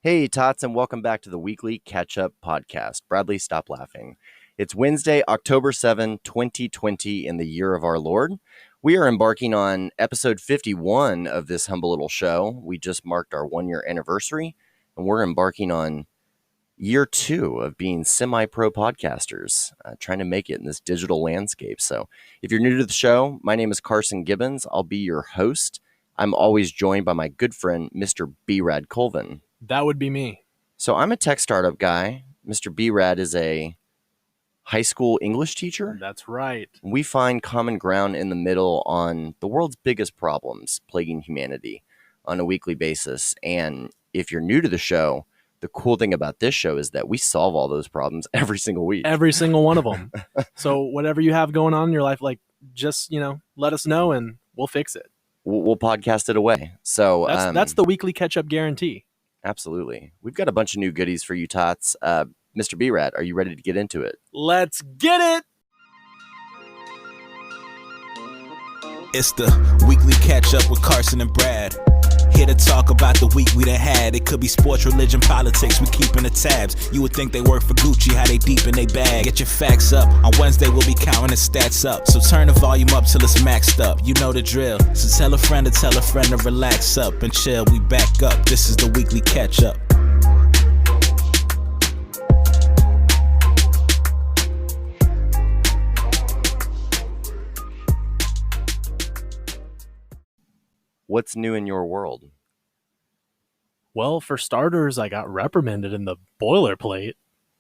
Hey, Tots, and welcome back to the weekly catch-up podcast. Bradley, stop laughing. It's Wednesday, October 7, 2020, in the year of our Lord. We are embarking on episode 51 of this humble little show. We just marked our one-year anniversary, and we're embarking on year 2 of being semi-pro podcasters, trying to make it in this digital landscape. So if you're new to the show, my name is Carson Gibbons. I'll be your host. I'm always joined by my good friend, Mr. B-Rad Colvin. That would be me. So I'm a tech startup guy. Mr. B-Rad is a high school English teacher. That's right. We find common ground in the middle on the world's biggest problems plaguing humanity on a weekly basis. And if you're new to the show, the cool thing about this show is that we solve all those problems every single week. Every single one of them. So whatever you have going on in your life, just, let us know and we'll fix it. We'll podcast it away. So that's the weekly catch-up guarantee. Absolutely. We've got a bunch of new goodies for you, Tots. Mr. B-Rad, are you ready to get into it? Let's get it! It's the weekly catch-up with Carson and Brad. Here to talk about the week we done had. It could be sports, religion, politics, we keeping the tabs. You would think they work for Gucci, how they deep in they bag. Get your facts up, on Wednesday we'll be counting the stats up. So turn the volume up till it's maxed up, you know the drill. So tell a friend to relax up and chill, we back up. This is the weekly catch-up. What's new in your world? Well, for starters, I got reprimanded in the boilerplate.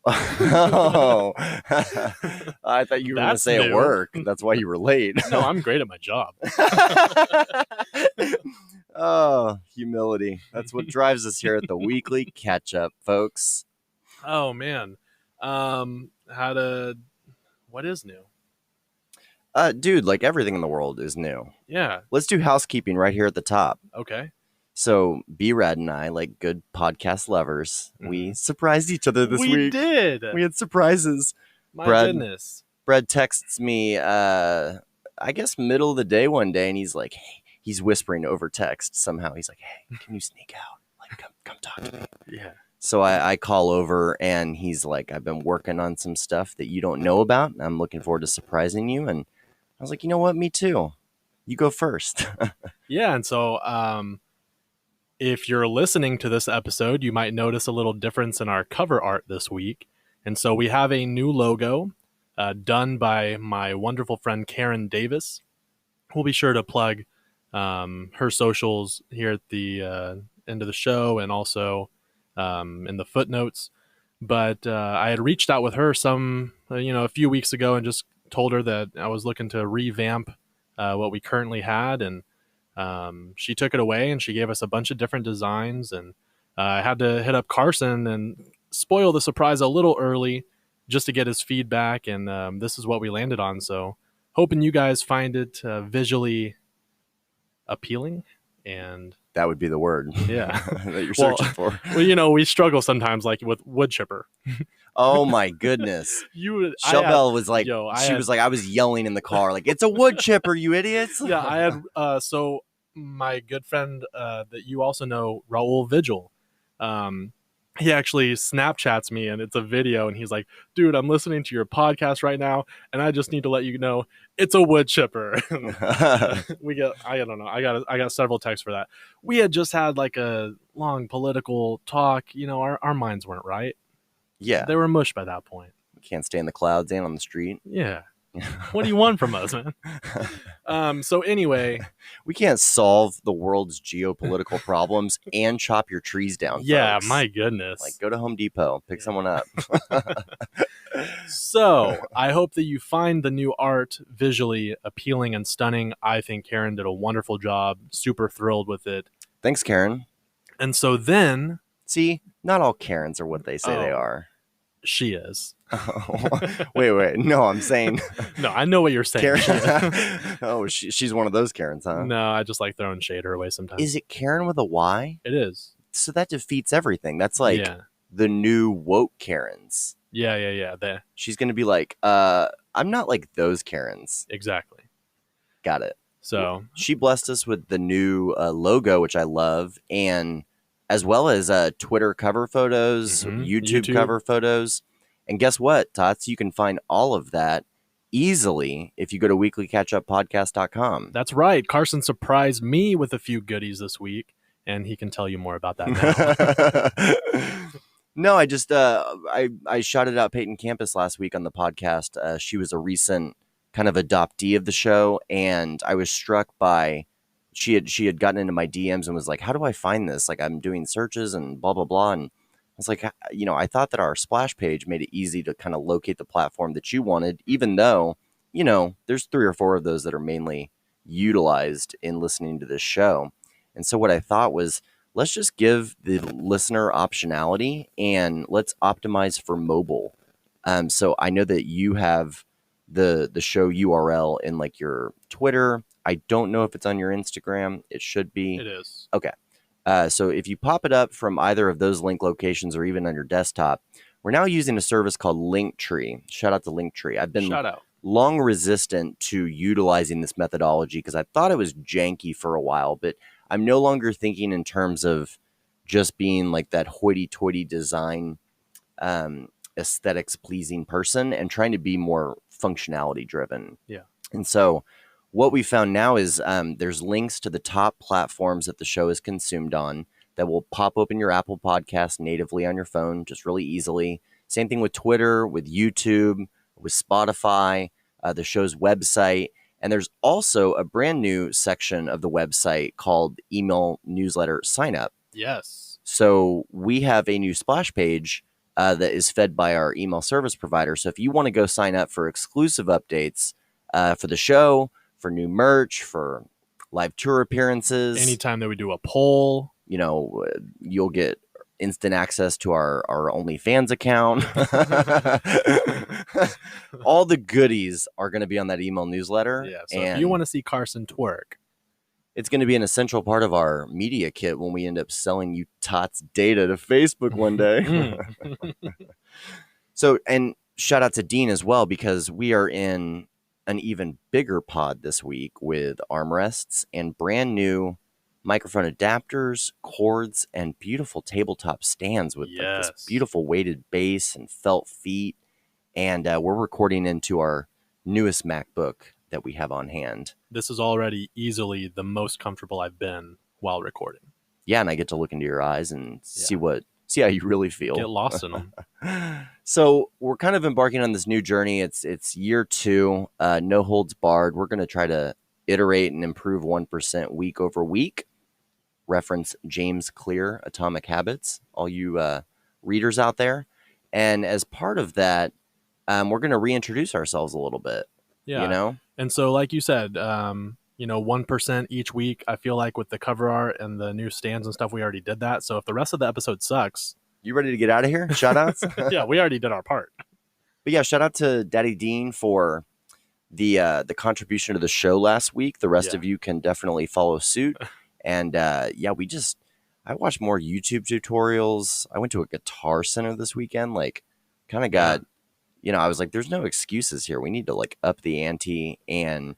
Oh, I thought you were going to say new. at work. That's why you were late. No, I'm great at my job. Oh, humility. That's what drives us here at the weekly catch up, folks. Oh, man. What is new? Dude, like everything in the world is new. Yeah. Let's do housekeeping right here at the top. Okay. So B-Rad and I, like good podcast lovers, we surprised each other this week. We did. We had surprises. My goodness. goodness. Brad texts me, I guess middle of the day one day, and he's like, hey, he's whispering over text somehow. He's like, hey, can you sneak out? Like, come talk to me. Yeah. So I call over, and he's like, I've been working on some stuff that you don't know about, and I'm looking forward to surprising you. And I was like, you know what? Me too. You go first. Yeah, and so if you're listening to this episode, you might notice a little difference in our cover art this week. And so we have a new logo done by my wonderful friend Karyn Davis. We'll be sure to plug her socials here at the end of the show and also in the footnotes. But I had reached out with her a few weeks ago and just told her that I was looking to revamp what we currently had, and she took it away and she gave us a bunch of different designs, and I had to hit up Carson and spoil the surprise a little early just to get his feedback, and this is what we landed on. So hoping you guys find it visually appealing, and that would be the word. Yeah. That you're searching for. Well, we struggle sometimes like with wood chipper. Oh my goodness. Shelley was like, I was yelling in the car, like, it's a wood chipper, you idiots. Yeah, I had, so my good friend that you also know, Raul Vigil, he actually Snapchats me, and it's a video, and he's like, dude, I'm listening to your podcast right now, and I just need to let you know it's a wood chipper. I got several texts for that. We had just had like a long political talk, our minds weren't right. Yeah. They were mush by that point. We can't stay in the clouds and on the street. Yeah. What do you want from us, man? So anyway, we can't solve the world's geopolitical problems and chop your trees down. Yeah, folks. My goodness. Like, go to Home Depot, pick someone up. So I hope that you find the new art visually appealing and stunning. I think Karyn did a wonderful job. Super thrilled with it. Thanks, Karyn. And so then, see, not all Karyns are what they say they are. She is. Oh, wait. No, I'm saying. No, I know what you're saying. Oh, she's one of those Karyns, huh? No, I just like throwing shade her way sometimes. Is it Karyn with a Y? It is. So that defeats everything. That's like the new woke Karyns. Yeah. She's going to be like, I'm not like those Karyns. Exactly. Got it. So she blessed us with the new logo, which I love, and as well as Twitter cover photos, YouTube cover photos. And guess what, Tots? You can find all of that easily if you go to weeklycatchuppodcast.com. That's right. Carson surprised me with a few goodies this week, and he can tell you more about that now. No, I just I shouted out Peyton Campus last week on the podcast. She was a recent kind of adoptee of the show, and I was struck by she had gotten into my DMs and was like, "How do I find this? Like, I'm doing searches and blah blah blah." And I was like, I thought that our splash page made it easy to kind of locate the platform that you wanted, even though there's 3 or 4 of those that are mainly utilized in listening to this show. And so what I thought was, let's just give the listener optionality and let's optimize for mobile. So I know that you have the show URL in like your Twitter. I don't know if it's on your Instagram. It should be. It is. Okay. So if you pop it up from either of those link locations or even on your desktop, we're now using a service called Linktree. Shout out to Linktree. I've been long resistant to utilizing this methodology because I thought it was janky for a while, but I'm no longer thinking in terms of just being like that hoity-toity design, aesthetics pleasing person and trying to be more functionality driven. Yeah. And so what we found now is there's links to the top platforms that the show is consumed on that will pop open your Apple Podcast natively on your phone just really easily. Same thing with Twitter, with YouTube, with Spotify, the show's website. And there's also a brand new section of the website called email newsletter sign up. Yes. So we have a new splash page that is fed by our email service provider. So if you want to go sign up for exclusive updates for the show, for new merch, for live tour appearances, anytime that we do a poll, you'll get instant access to our OnlyFans account. All the goodies are going to be on that email newsletter. Yeah, so if you want to see Carson twerk, it's going to be an essential part of our media kit when we end up selling you Tots data to Facebook one day. So, and shout out to Dean as well, because we are in an even bigger pod this week with armrests and brand new microphone adapters, cords, and beautiful tabletop stands with like this beautiful weighted base and felt feet. And we're recording into our newest MacBook that we have on hand. This is already easily the most comfortable I've been while recording. Yeah, and I get to look into your eyes and see how you really feel. Get lost in them. So we're kind of embarking on this new journey. It's year 2, no holds barred. We're going to try to iterate and improve 1% week over week. Reference James Clear, Atomic Habits, all you readers out there. And as part of that, we're going to reintroduce ourselves a little bit. Yeah. And so like you said, 1% each week. I feel like with the cover art and the new stands and stuff, we already did that. So if the rest of the episode sucks, you ready to get out of here? Shout outs? Yeah, we already did our part. But yeah, shout out to Daddy Dean for the contribution to the show last week. The rest of you can definitely follow suit. And I watched more YouTube tutorials. I went to a guitar center this weekend, kind of got, I was like, there's no excuses here. We need to up the ante. And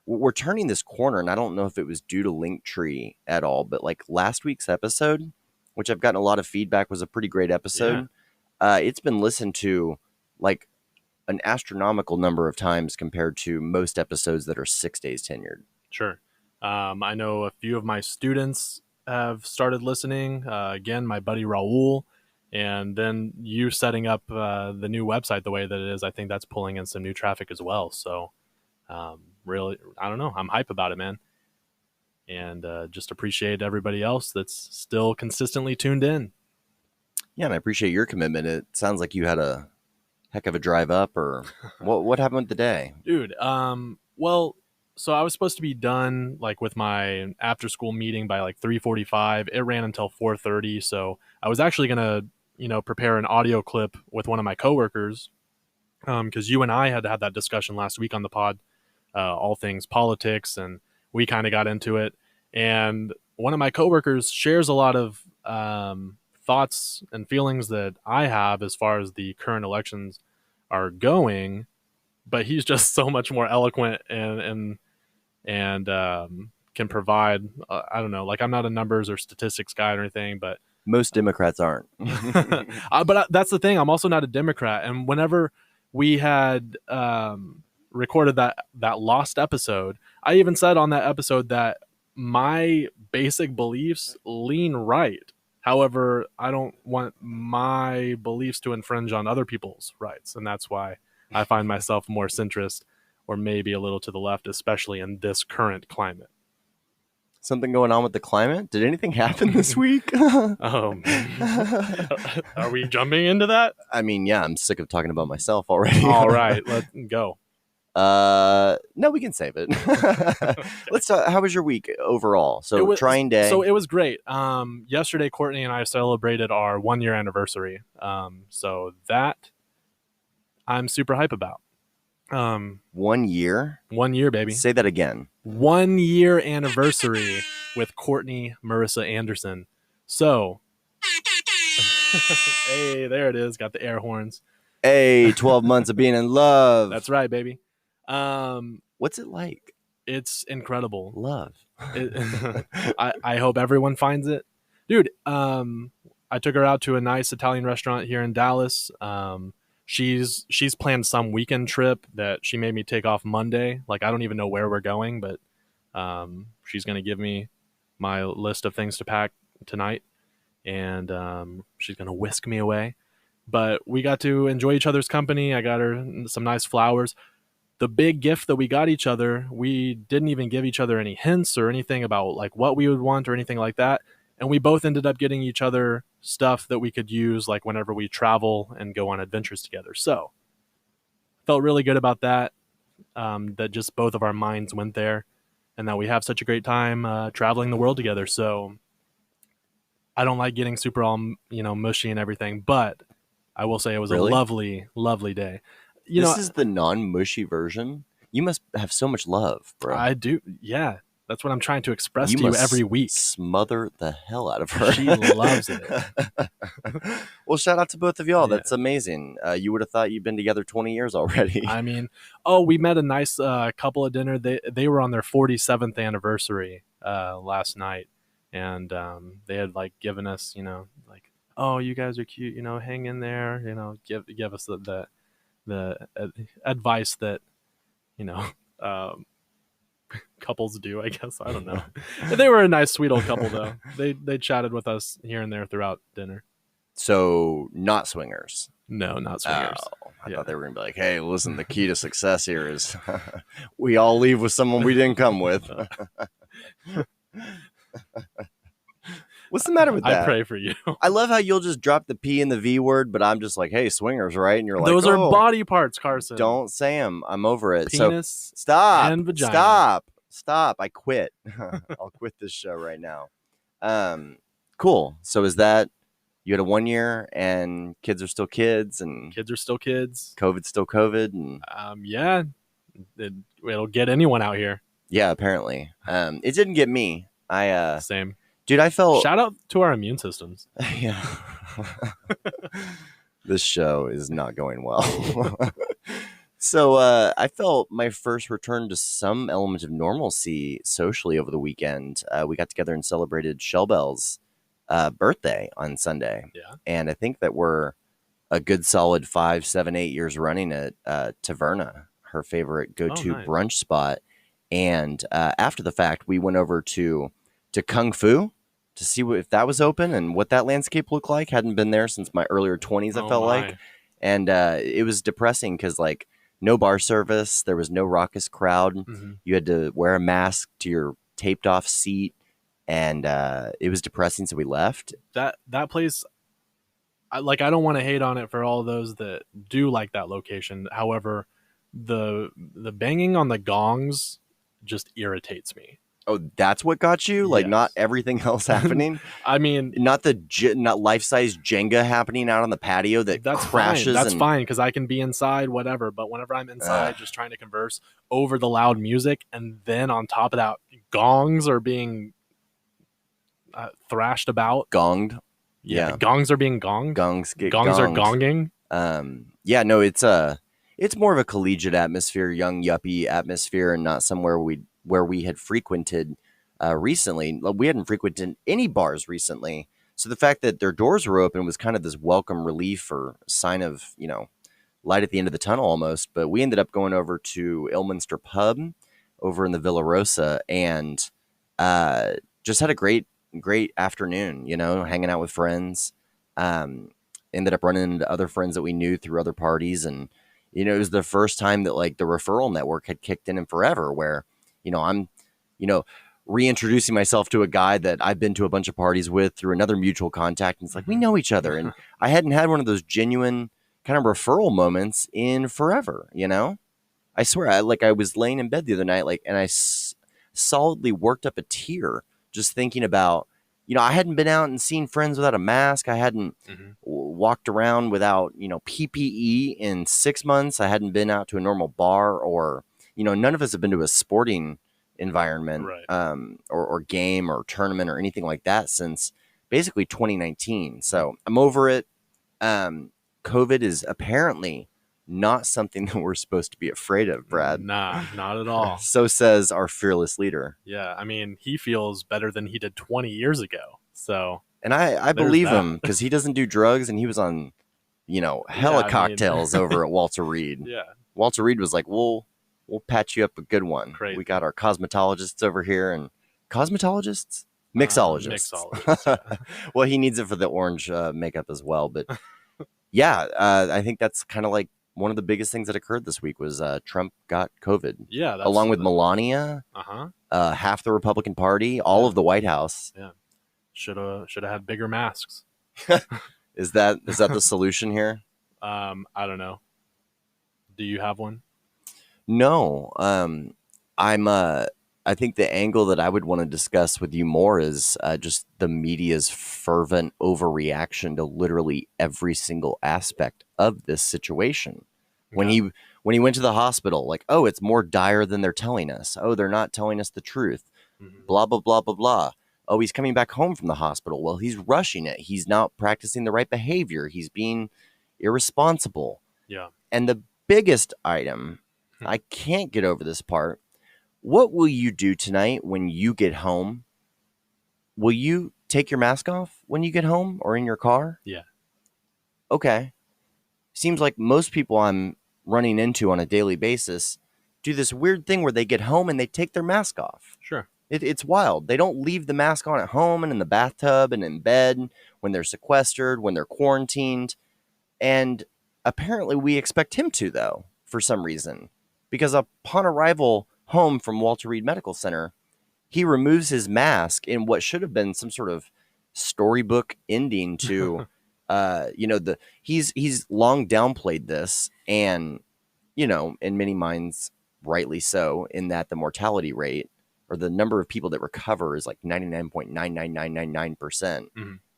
we're turning this corner. And I don't know if it was due to Linktree at all, but last week's episode, which I've gotten a lot of feedback, was a pretty great episode. Yeah. It's been listened to an astronomical number of times compared to most episodes that are 6 days tenured. Sure. I know a few of my students have started listening. Again, my buddy Raul, and then you setting up the new website the way that it is. I think that's pulling in some new traffic as well. So really, I don't know. I'm hype about it, man. And just appreciate everybody else that's still consistently tuned in. Yeah, and I appreciate your commitment. It sounds like you had a heck of a drive up, or what happened with the day? Dude, well, so I was supposed to be done with my after school meeting by 3:45. It ran until 4:30. So I was actually going to, prepare an audio clip with one of my coworkers. Cause you and I had that discussion last week on the pod, all things politics, and we kind of got into it. And one of my coworkers shares a lot of, thoughts and feelings that I have as far as the current elections are going, but he's just so much more eloquent and can provide. I don't know, like I'm not a numbers or statistics guy or anything, but most Democrats aren't. But that's the thing. I'm also not a Democrat. And whenever we had recorded that lost episode, I even said on that episode that my basic beliefs lean right. However, I don't want my beliefs to infringe on other people's rights. And that's why I find myself more centrist or maybe a little to the left, especially in this current climate. Something going on with the climate? Did anything happen this week? Are we jumping into that? I mean, yeah, I'm sick of talking about myself already. All right, let's go. No, we can save it. Let's talk. How was your week overall? So trying day. So it was great. Yesterday, Kortney and I celebrated our 1-year anniversary. So that I'm super hype about. 1 year? 1 year, baby. Say that again. 1 year anniversary with Kortney Marissa Anderson. So, hey, there it is. Got the air horns. Hey, 12 months of being in love. That's right, baby. What's it like? It's incredible. Love. I hope everyone finds it. Dude, I took her out to a nice Italian restaurant here in Dallas. She's planned some weekend trip that she made me take off Monday. Like, I don't even know where we're going, but she's going to give me my list of things to pack tonight, and she's going to whisk me away. But we got to enjoy each other's company. I got her some nice flowers. The big gift that we got each other, we didn't even give each other any hints or anything about like what we would want or anything like that. And we both ended up getting each other stuff that we could use like whenever we travel and go on adventures together. So felt really good about that, that just both of our minds went there and that we have such a great time traveling the world together. So I don't like getting super all, mushy and everything, but I will say it was a lovely, lovely day. This is the non-mushy version. You must have so much love, bro. I do. Yeah. That's what I'm trying to express to you every week. Smother the hell out of her. She loves it. Well, shout out to both of y'all. Yeah. That's amazing. You would have thought you've been together 20 years already. I mean, we met a nice couple at dinner. They were on their 47th anniversary last night. And they had like given us, like, oh, you guys are cute, hang in there, give us the advice that, couples do, I guess. I don't know. They were a nice, sweet old couple, though. They chatted with us here and there throughout dinner. So not swingers. No, not swingers. Oh, I thought they were gonna be like, hey, listen, the key to success here is we all leave with someone we didn't come with. What's the matter with that? I pray for you. I love how you'll just drop the P in the V word, but I'm just like, hey, swingers, right? And you're like, those are body parts, Carson. Don't say them. I'm over it. Penis, so stop. And vagina. Stop. I quit. I'll quit this show right now. Cool. So is that you had a 1 year and kids are still kids and kids are still kids. COVID's still COVID. And yeah, it'll get anyone out here. Yeah, apparently. It didn't get me. Same. Dude, I felt... Shout out to our immune systems. Yeah. This show is not going well. So I felt my first return to some element of normalcy socially over the weekend. We got together and celebrated Shellbell's birthday on Sunday. Yeah. And I think that we're a good solid 5, 7, 8 years running at Taverna, her favorite go-to brunch spot. And after the fact, we went over to Kung Fu to see if that was open and what that landscape looked like. Hadn't been there since my earlier 20s, I felt like. And it was depressing because, like, no bar service. There was no raucous crowd. Mm-hmm. You had to wear a mask to your taped off seat. And it was depressing, so we left. That place, I don't want to hate on it for all those that do like that location. However, the banging on the gongs just irritates me. Oh, that's what got you? Like, yes. Not everything else happening? I mean... Not life-size Jenga happening out on the patio that crashes? That's fine, because I can be inside, whatever. But whenever I'm inside just trying to converse over the loud music, and then on top of that, gongs are being thrashed about. Gonged? Yeah. Gongs are being gonged? Gongs are gonging? Yeah, no, it's more of a collegiate atmosphere, young yuppie atmosphere, and not somewhere where we had frequented recently. We hadn't frequented any bars recently. So the fact that their doors were open was kind of this welcome relief or sign of, light at the end of the tunnel almost. But we ended up going over to Ilminster Pub over in the Villa Rosa and just had a great afternoon, hanging out with friends. Ended up running into other friends that we knew through other parties. And, it was the first time that like the referral network had kicked in forever where, I'm, reintroducing myself to a guy that I've been to a bunch of parties with through another mutual contact. And it's like, we know each other. And I hadn't had one of those genuine kind of referral moments in forever, I swear, I was laying in bed the other night, and I solidly worked up a tear just thinking about, I hadn't been out and seen friends without a mask. I hadn't walked around without, PPE in 6 months. I hadn't been out to a normal bar or, none of us have been to a sporting environment or game or tournament or anything like that since basically 2019. So I'm over it. COVID is apparently not something that we're supposed to be afraid of, Brad. Nah, not at all. So says our fearless leader. Yeah, I mean, he feels better than he did 20 years ago. So, and I believe him because he doesn't do drugs, and he was on, hella cocktails over at Walter Reed. Yeah, Walter Reed was like, "We'll patch you up a good one. Crazy. We got our cosmetologists over here, and cosmetologists, mixologists. Yeah. Well, he needs it for the orange makeup as well, but." Yeah, I think that's kind of like one of the biggest things that occurred this week was Trump got COVID. Yeah, along with Melania, half the Republican Party, all of the White House. Yeah, should have had bigger masks. Is that the solution here? I don't know. Do you have one? No. I think the angle that I would want to discuss with you more is just the media's fervent overreaction to literally every single aspect of this situation. When he went to the hospital, like, oh, it's more dire than they're telling us. Oh, they're not telling us the truth. Blah, blah, blah, blah, blah. Oh, he's coming back home from the hospital. Well, he's rushing it. He's not practicing the right behavior. He's being irresponsible. Yeah. And the biggest item, I can't get over this part. What will you do tonight when you get home? Will you take your mask off when you get home or in your car? Yeah. Okay. Seems like most people I'm running into on a daily basis do this weird thing where they get home and they take their mask off. Sure. It's wild. They don't leave the mask on at home and in the bathtub and in bed when they're sequestered, when they're quarantined. And apparently we expect him to, though, for some reason. Because upon arrival home from Walter Reed Medical Center, he removes his mask in what should have been some sort of storybook ending to, he's long downplayed this, and, in many minds, rightly so, in that the mortality rate or the number of people that recover is like 99.99999%.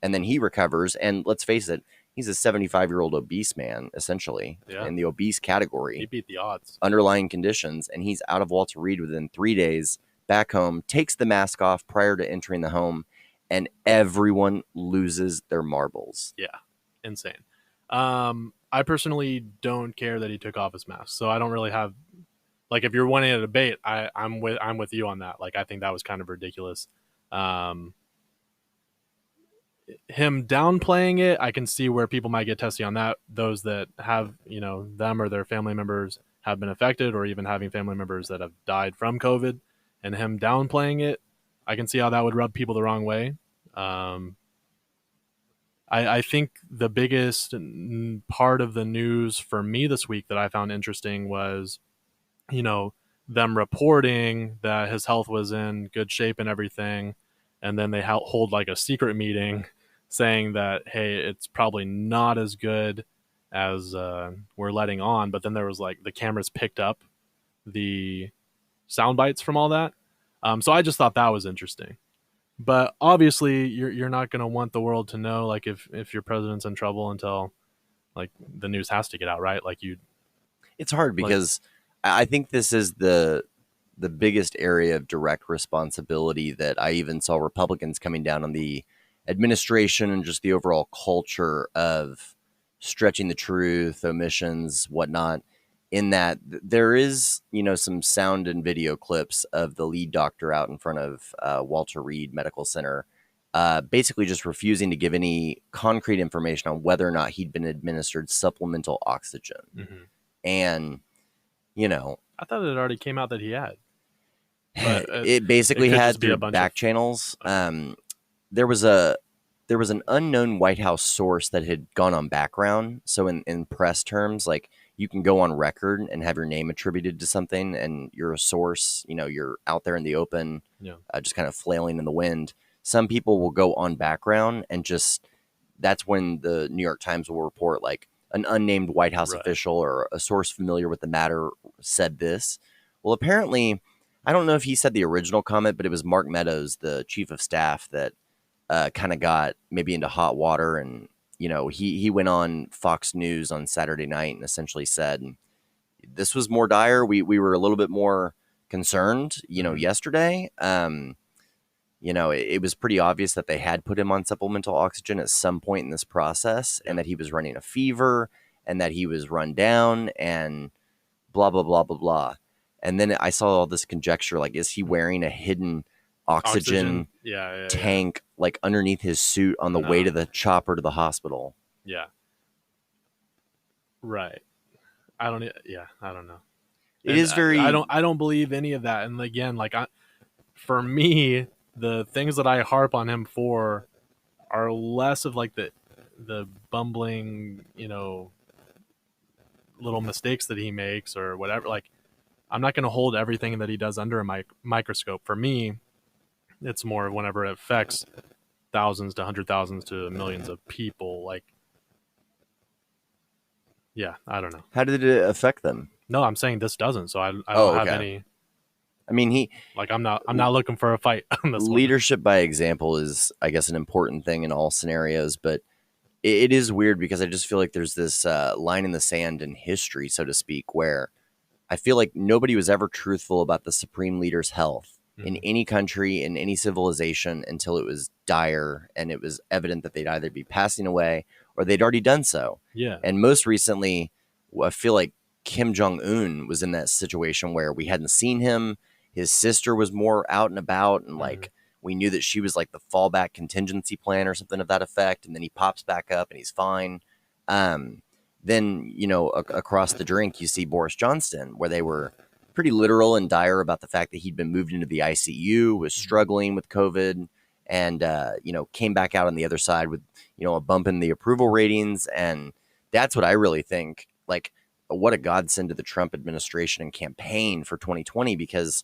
And then he recovers, and let's face it, he's a 75-year-old obese man, essentially, in the obese category. He beat the odds. Underlying conditions, and he's out of Walter Reed within 3 days, back home, takes the mask off prior to entering the home, and everyone loses their marbles. Yeah, insane. I personally don't care that he took off his mask, so I don't really have, like, if you're wanting a debate, I'm with you on that. Like, I think that was kind of ridiculous. Him downplaying it, I can see where people might get testy on that. Those that have, them or their family members have been affected, or even having family members that have died from COVID, and him downplaying it, I can see how that would rub people the wrong way. I think the biggest part of the news for me this week that I found interesting was, them reporting that his health was in good shape and everything, and then they hold like a secret meeting saying that, hey, it's probably not as good as we're letting on. But then there was like the cameras picked up the sound bites from all that. So I just thought that was interesting. But obviously you're not going to want the world to know, like, if your president's in trouble until like the news has to get out, right? Like, it's hard because I think this is the biggest area of direct responsibility that I even saw Republicans coming down on the administration and just the overall culture of stretching the truth, omissions, whatnot, in that there is, some sound and video clips of the lead doctor out in front of Walter Reed Medical Center, basically just refusing to give any concrete information on whether or not he'd been administered supplemental oxygen. Mm-hmm. And, I thought it already came out that he had. But it basically had through back channels. Okay. There was an unknown White House source that had gone on background. So in press terms, like, you can go on record and have your name attributed to something, and you're a source. You're out there in the open, just kind of flailing in the wind. Some people will go on background, and that's when the New York Times will report, like, an unnamed White House official or a source familiar with the matter said this. Well, apparently, I don't know if he said the original comment, but it was Mark Meadows, the chief of staff, that kind of got maybe into hot water. And, he went on Fox News on Saturday night and essentially said, this was more dire. We were a little bit more concerned, yesterday. It was pretty obvious that they had put him on supplemental oxygen at some point in this process, and that he was running a fever, and that he was run down, and blah, blah, blah, blah, blah. And then I saw all this conjecture, like, is he wearing a hidden oxygen tank, like, underneath his suit on the way to the chopper to the hospital? Yeah. Right. I don't know. It is very... I don't believe any of that. And again, like, for me, the things that I harp on him for are less of, like, the bumbling, little mistakes that he makes or whatever. Like, I'm not going to hold everything that he does under a microscope. For me, it's more whenever it affects thousands to hundred thousands to millions of people. Like, yeah, I don't know. How did it affect them? No, I'm saying this doesn't. So I don't have any. I mean, I'm not looking for a fight on this leadership by example is, I guess, an important thing in all scenarios, but it is weird because I just feel like there's this line in the sand in history, so to speak, where I feel like nobody was ever truthful about the supreme leader's health in any country, in any civilization, until it was dire and it was evident that they'd either be passing away or they'd already done so. Yeah. And most recently, I feel like Kim Jong-un was in that situation where we hadn't seen him. His sister was more out and about, and like we knew that she was like the fallback contingency plan or something of that effect. And then he pops back up and he's fine. Then, across the drink, you see Boris Johnson, where they were pretty literal and dire about the fact that he'd been moved into the ICU, was struggling with COVID, and, came back out on the other side with, a bump in the approval ratings. And that's what I really think, like, what a godsend to the Trump administration and campaign for 2020, because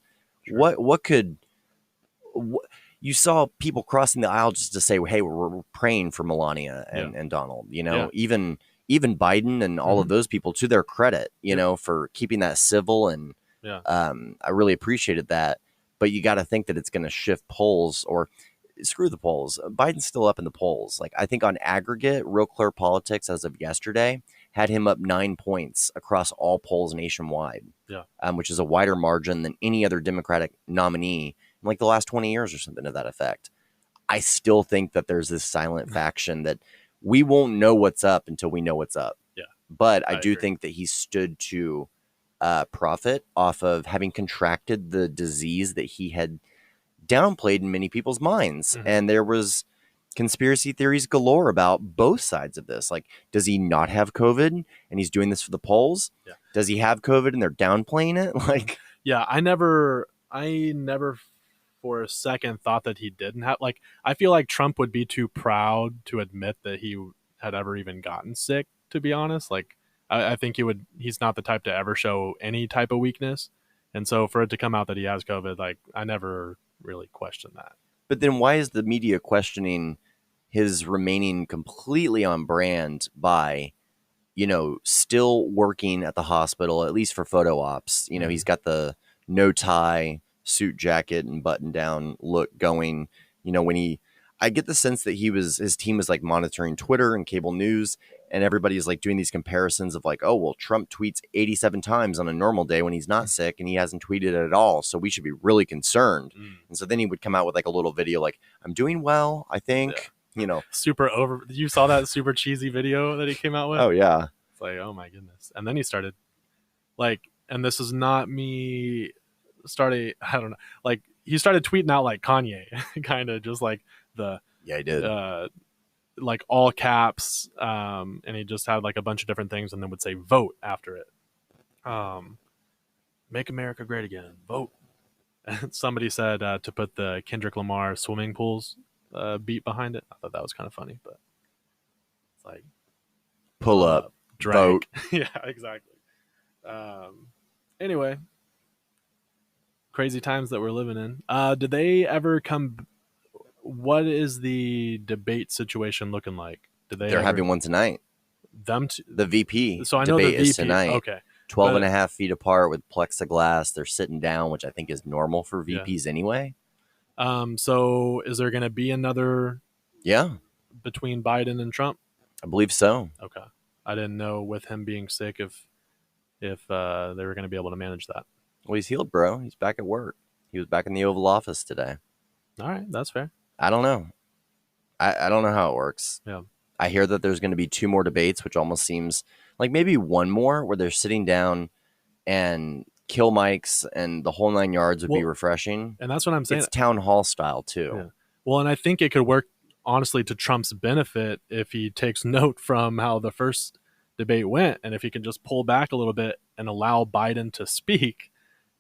you saw people crossing the aisle just to say, hey, we're praying for Melania and Donald, even Biden and all of those people, to their credit, for keeping that civil. And I really appreciated that. But you got to think that it's going to shift polls, or screw the polls. Biden's still up in the polls. Like, I think on aggregate, Real Clear Politics as of yesterday had him up 9 points across all polls nationwide, which is a wider margin than any other Democratic nominee in like the last 20 years or something to that effect. I still think that there's this silent faction that we won't know what's up until we know what's up. Yeah. But I do think that he stood to profit off of having contracted the disease that he had downplayed in many people's minds. And there was conspiracy theories galore about both sides of this. Like, does he not have COVID and he's doing this for the polls? Yeah. Does he have COVID and they're downplaying it? Like, yeah, I never for a second thought that he didn't have, like, I feel like Trump would be too proud to admit that he had ever even gotten sick, to be honest. Like, I think he's not the type to ever show any type of weakness. And so for it to come out that he has COVID, like, I never really questioned that. But then why is the media questioning his remaining completely on brand by, still working at the hospital, at least for photo ops? He's got the no tie suit jacket and button down look going, I get the sense that his team was like monitoring Twitter and cable news, and everybody's like doing these comparisons of like, oh, well, Trump tweets 87 times on a normal day when he's not sick, and he hasn't tweeted at all, so we should be really concerned. And so then he would come out with like a little video like, I'm doing well, I think. Super over. You saw that super cheesy video that he came out with? Oh, yeah. It's like, oh my goodness. And then he started like, and this is not me starting, I don't know, like he started tweeting out like Kanye, kind of just like the Yeah, he did. like all caps, and he just had like a bunch of different things and then would say vote after it. Make America great again, vote. And somebody said to put the Kendrick Lamar swimming pools beat behind it. I thought that was kind of funny, but it's like Pull up, drag. vote. Yeah, exactly. Anyway, crazy times that we're living in. Did they ever come? What is the debate situation looking like? They're having one tonight. The VP So I know debate the VP is tonight. Okay. 12 and a half feet apart with plexiglass. They're sitting down, which I think is normal for VPs anyway. So is there going to be another between Biden and Trump? I believe so. Okay. I didn't know with him being sick if they were going to be able to manage that. Well, he's healed, bro. He's back at work. He was back in the Oval Office today. All right. That's fair. I don't know. I don't know how it works. Yeah. I hear that there's going to be 2 more debates, which almost seems like maybe one more where they're sitting down and kill mics and the whole 9 yards would be refreshing. And that's what I'm saying. It's town hall style too. Yeah. Well, and I think it could work honestly to Trump's benefit if he takes note from how the first debate went, and if he can just pull back a little bit and allow Biden to speak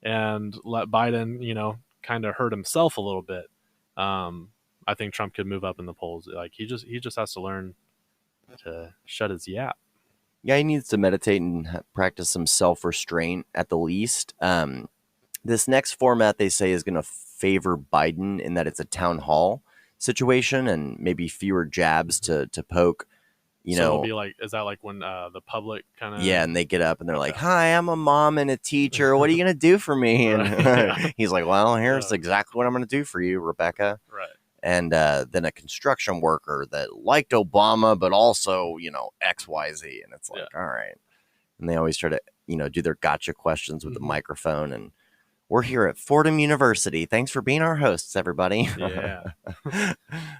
and let Biden, kind of hurt himself a little bit. I think Trump could move up in the polls. Like he just has to learn to shut his yap. Yeah, he needs to meditate and practice some self-restraint at the least. This next format, they say, is going to favor Biden in that it's a town hall situation and maybe fewer jabs to poke. So it'll be like, is that like when the public kind of... Yeah, and they get up and they're like, hi, I'm a mom and a teacher. What are you going to do for me? And he's like, well, here's exactly what I'm going to do for you, Rebecca. Right. And then a construction worker that liked Obama, but also, XYZ. And it's like, all right. And they always try to, do their gotcha questions with the microphone. And we're here at Fordham University. Thanks for being our hosts, everybody. Yeah.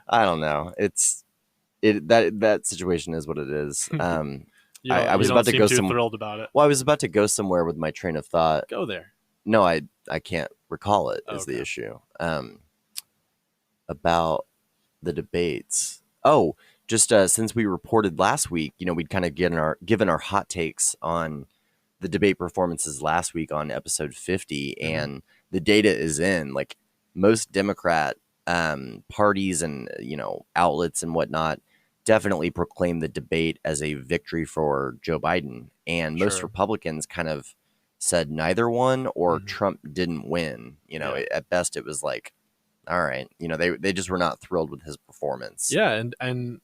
I don't know. That situation is what it is. I was about to go somewhere. Thrilled about it. Well, I was about to go somewhere with my train of thought. Go there. No, I can't recall it. Is the issue. About the debates. Oh, just since we reported last week, we'd kind of given our hot takes on the debate performances last week on episode 50, and the data is in. Like most Democrat parties and outlets and whatnot definitely proclaim the debate as a victory for Joe Biden, and most Republicans kind of said neither one or Trump didn't win. At best it was like, all right, they just were not thrilled with his performance. Yeah, and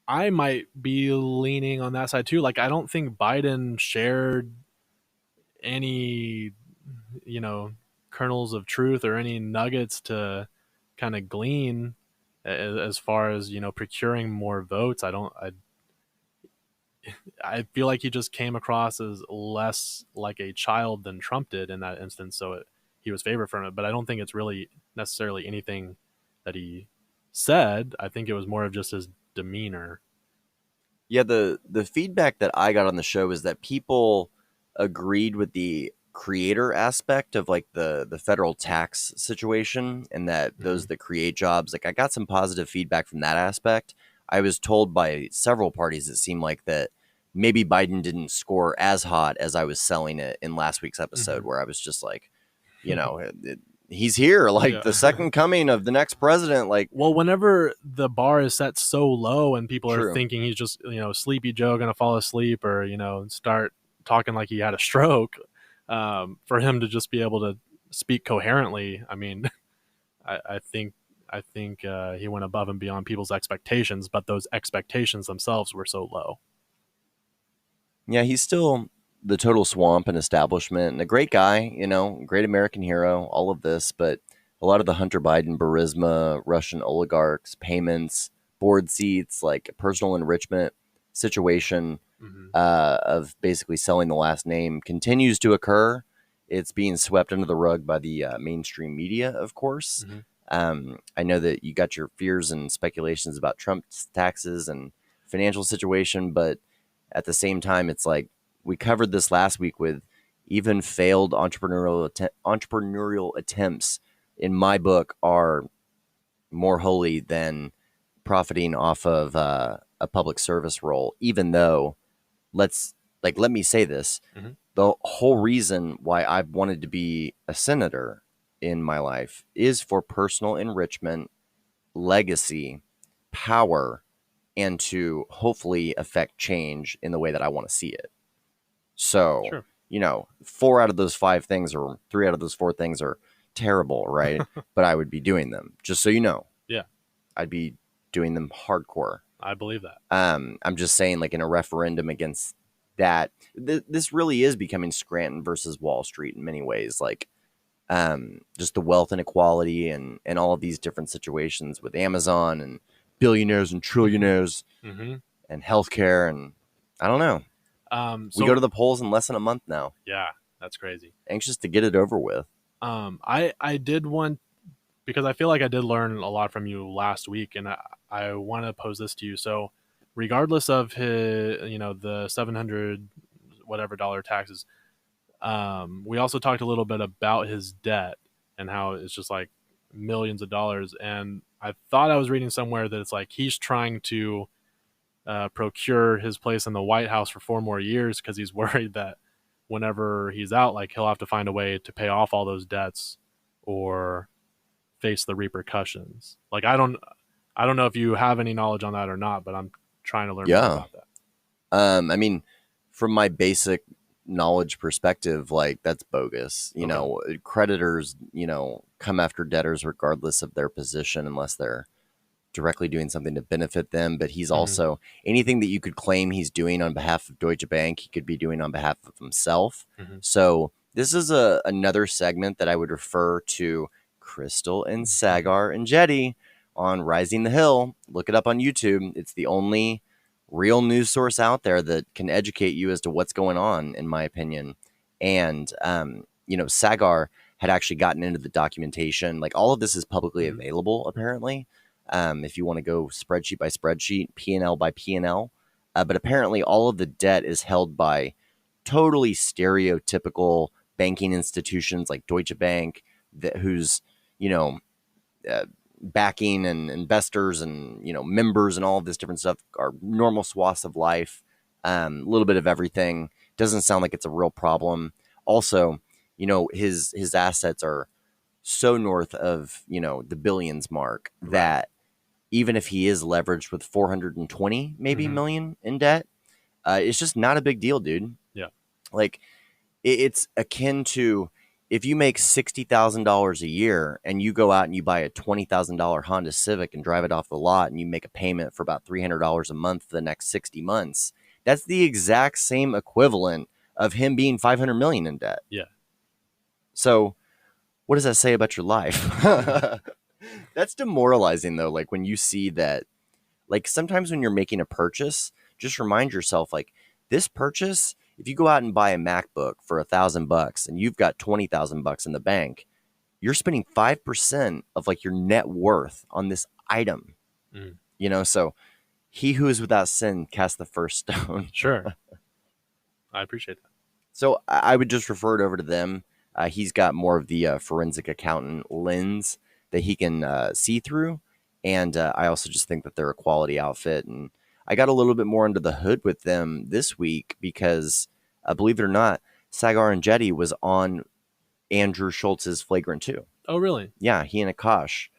I might be leaning on that side too. Like, I don't think Biden shared any, kernels of truth or any nuggets to kind of glean as far as, procuring more votes. I feel like he just came across as less like a child than Trump did in that instance. So he was favored from it, but I don't think it's really necessarily anything that he said. I think it was more of just his demeanor. Yeah, the feedback that I got on the show is that people agreed with the creator aspect of like the federal tax situation, and that those that create jobs. Like I got some positive feedback from that aspect. I was told by several parties it seemed like that maybe Biden didn't score as hot as I was selling it in last week's episode, where I was just like, he's here, like the second coming of the next president. Like, well, whenever the bar is set so low and people are thinking he's just, sleepy Joe gonna fall asleep or, start talking like he had a stroke, for him to just be able to speak coherently. I mean, I think he went above and beyond people's expectations, but those expectations themselves were so low. Yeah, he's still the total swamp and establishment, and a great guy, great American hero, all of this, but a lot of the Hunter Biden, Burisma, Russian oligarchs, payments, board seats, like personal enrichment situation of basically selling the last name continues to occur. It's being swept under the rug by the mainstream media, of course. I know that you got your fears and speculations about Trump's taxes and financial situation, but at the same time, it's like we covered this last week with even failed entrepreneurial attempts, in my book, are more holy than profiting off of a public service role. Even though, let me say this: Mm-hmm. the whole reason why I've wanted to be a senator in my life is for personal enrichment, legacy, power, and to hopefully affect change in the way that I want to see it. So, Sure. 4 out of those 5 things, or 3 out of those 4 things, are terrible, right? But I would be doing them, just so you know. Yeah. I'd be doing them hardcore. I believe that. I'm just saying, like, in a referendum against that, this really is becoming Scranton versus Wall Street in many ways. Like, just the wealth inequality and all of these different situations with Amazon and billionaires and trillionaires Mm-hmm. and healthcare, and I don't know. So, We go to the polls in less than a month now. Yeah, that's crazy. Anxious to get it over with. I did want, because I feel like I did learn a lot from you last week, and I want to pose this to you. So, regardless of his, the $700 whatever dollar taxes, we also talked a little bit about his debt and how it's just like millions of dollars. And I thought I was reading somewhere that it's like he's trying to procure his place in the White House for 4 more years because he's worried that whenever he's out, like, he'll have to find a way to pay off all those debts or face the repercussions. Like, I don't know if you have any knowledge on that or not, but I'm trying to learn more about that. I mean, from my basic knowledge perspective, like, that's bogus. Creditors, come after debtors regardless of their position, unless they're directly doing something to benefit them. But he's also, anything that you could claim he's doing on behalf of Deutsche Bank, he could be doing on behalf of himself. So this is another segment that I would refer to Krystal and Saagar and Jetty on Rising the Hill. Look it up on YouTube. It's the only real news source out there that can educate you as to what's going on, in my opinion. And Saagar had actually gotten into the documentation. Like, all of this is publicly available, apparently. If you want to go spreadsheet by spreadsheet, P&L by P&L. But apparently all of the debt is held by totally stereotypical banking institutions like Deutsche Bank, whose, backing and investors and, members and all of this different stuff are normal swaths of life. A little bit of everything. Doesn't sound like it's a real problem. Also, his assets are so north of, the billions mark that even if he is leveraged with 420 maybe million in debt, it's just not a big deal, dude. Yeah. Like, it's akin to if you make $60,000 a year and you go out and you buy a $20,000 Honda Civic and drive it off the lot, and you make a payment for about $300 a month for the next 60 months. That's the exact same equivalent of him being 500 million in debt. Yeah. So what does that say about your life? That's demoralizing, though. Like, when you see that, like, sometimes when you're making a purchase, just remind yourself, like, this purchase, if you go out and buy a MacBook for $1,000 and you've got $20,000 in the bank, you're spending 5% of, like, your net worth on this item. So he who is without sin cast the first stone. Sure. I appreciate that. So I would just refer it over to them. He's got more of the forensic accountant lens that he can see through. And I also just think that they're a quality outfit. And I got a little bit more under the hood with them this week because, believe it or not, Saagar and Jetty was on Andrew Schultz's Flagrant 2. Oh, really? Yeah, he and Akash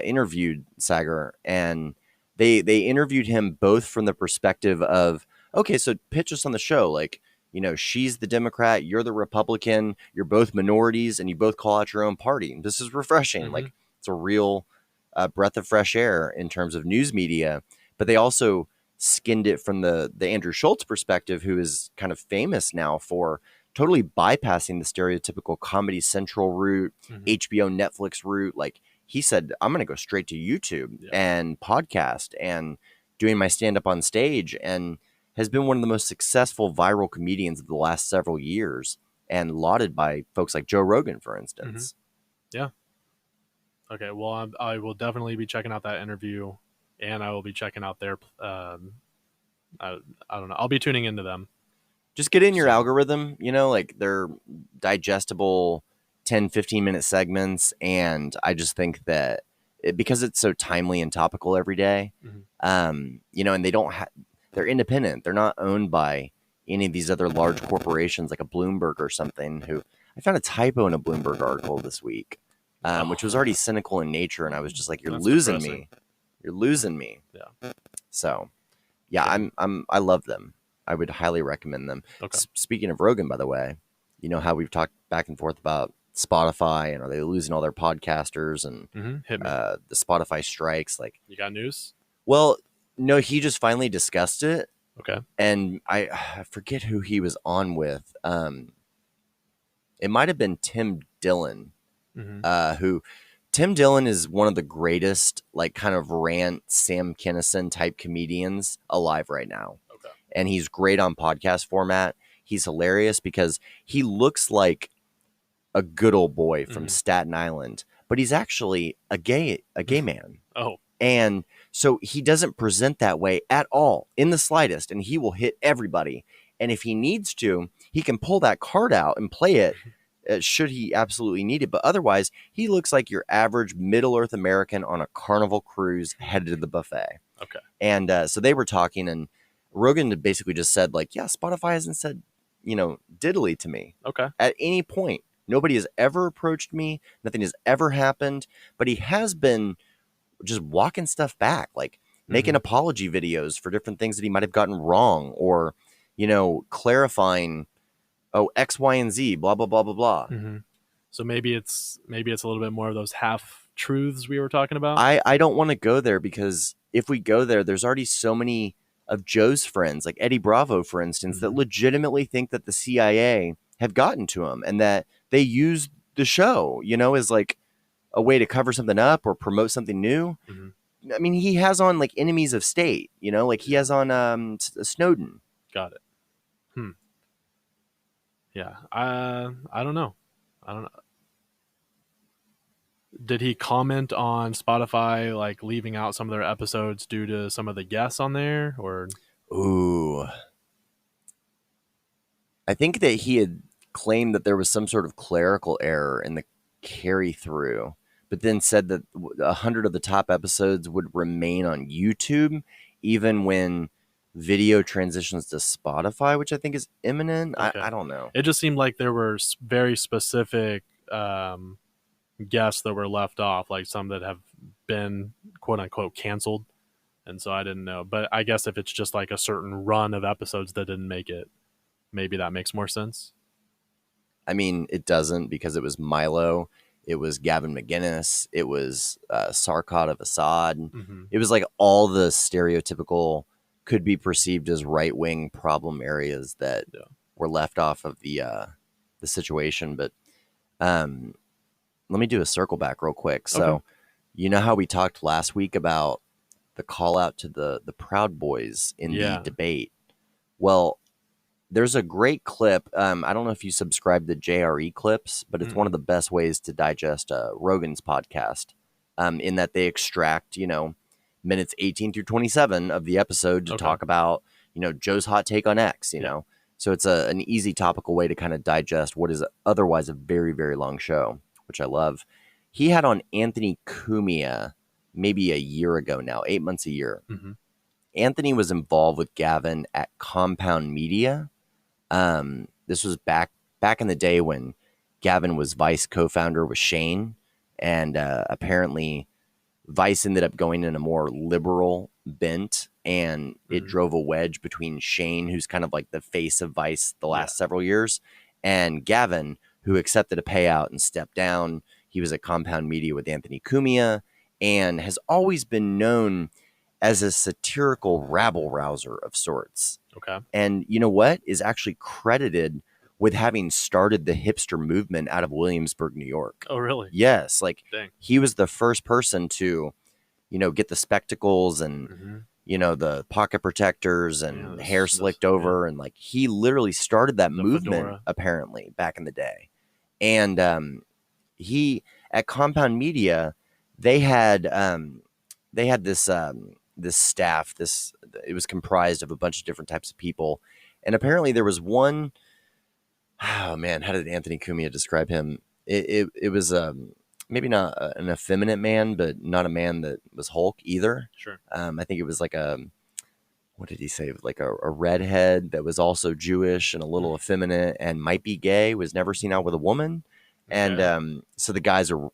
interviewed Saagar. And they interviewed him both from the perspective of, okay, so pitch us on the show. Like, she's the Democrat, you're the Republican, you're both minorities, and you both call out your own party. This is refreshing. Like, it's a real breath of fresh air in terms of news media. But they also skinned it from the Andrew Schultz perspective, who is kind of famous now for totally bypassing the stereotypical Comedy Central route, HBO, Netflix route. Like, he said, I'm going to go straight to YouTube and podcast and doing my stand-up on stage, and has been one of the most successful viral comedians of the last several years, and lauded by folks like Joe Rogan, for instance. Yeah. Okay, well, I will definitely be checking out that interview, and I will be checking out their, I don't know, I'll be tuning into them. Just get in your So- algorithm, you know, like they're digestible 10, 15-minute segments. And I just think that because it's so timely and topical every day, you know, and they don't they're independent. They're not owned by any of these other large corporations like a Bloomberg or something. Who I found a typo in a Bloomberg article this week, which was already cynical in nature. And I was just like, you're That's losing depressing. me. You're losing me. Yeah. So yeah, I love them. I would highly recommend them. Okay. Speaking of Rogan, by the way, you know how we've talked back and forth about Spotify and are they losing all their podcasters and Hit me. the Spotify strikes? Like, You got news? well, no, he just finally discussed it, Okay. and I forget who he was on with. It might have been Tim Dillon, who Tim Dillon is one of the greatest, like, kind of rant Sam Kinison type comedians alive right now. Okay. And he's great on podcast format. He's hilarious because he looks like a good old boy from Staten Island, but he's actually a gay man. Oh. And so he doesn't present that way at all in the slightest, and he will hit everybody. And if he needs to, he can pull that card out and play it should he absolutely need it. But otherwise, he looks like your average Middle-earth American on a Carnival cruise headed to the buffet. Okay. And so they were talking, and Rogan basically just said, like, yeah, Spotify hasn't said, you know, diddly to me. Okay. At any point. Nobody has ever approached me. Nothing has ever happened. But he has been just walking stuff back, like making apology videos for different things that he might have gotten wrong, or, you know, clarifying, oh, X, Y, and Z, blah, blah, blah, blah, blah. So maybe it's a little bit more of those half truths we were talking about. I don't want to go there because if we go there, there's already so many of Joe's friends, like Eddie Bravo, for instance, that legitimately think that the CIA have gotten to him and that they use the show, you know, as like a way to cover something up or promote something new. I mean, he has on like Enemies of State, you know, like he has on Snowden. Got it. Yeah. I don't know. Did he comment on Spotify like leaving out some of their episodes due to some of the guests on there, or? Ooh. I think that he had claimed that there was some sort of clerical error in the carry through, but then said that 100 of the top episodes would remain on YouTube, even when video transitions to Spotify, which I think is imminent. Okay. I don't know. It just seemed like there were very specific guests that were left off, like some that have been quote unquote canceled. And so I didn't know. But I guess if it's just like a certain run of episodes that didn't make it, maybe that makes more sense. I mean, it doesn't, because it was Milo, it was Gavin McGinness, it was Sarkot of Assad. It was like all the stereotypical, could be perceived as right-wing problem areas that were left off of the situation. But let me do a circle back real quick. So, you know how we talked last week about the call out to the Proud Boys in the debate? Well, there's a great clip. I don't know if you subscribe to JRE clips, but it's one of the best ways to digest Rogan's podcast, in that they extract, you know, minutes 18 through 27 of the episode to talk about, you know, Joe's hot take on X, you know. So it's an easy topical way to kind of digest what is otherwise a very, very long show, which I love. He had on Anthony Cumia maybe a year ago now, 8 months a year. Anthony was involved with Gavin at Compound Media. This was back in the day when Gavin was Vice co-founder with Shane, and apparently Vice ended up going in a more liberal bent, and it drove a wedge between Shane, who's kind of like the face of Vice the last several years, and Gavin, who accepted a payout and stepped down. He was at Compound Media with Anthony Cumia and has always been known as a satirical rabble-rouser of sorts. Okay. And you know what? Is actually credited with having started the hipster movement out of Williamsburg, New York. Oh, really? Yes. Like, Dang. he was the first person to, you know, get the spectacles and, you know, the pocket protectors and hair slicked over. And like, he literally started that movement, fedora, apparently, back in the day. And he, at Compound Media, they had this, this staff, it was comprised of a bunch of different types of people. And apparently there was one, oh man, how did Anthony Cumia describe him? It was maybe not an effeminate man, but not a man that was Hulk either. Sure. I think it was like what did he say? Like a redhead that was also Jewish and a little effeminate and might be gay, was never seen out with a woman. Okay. And so the guys are,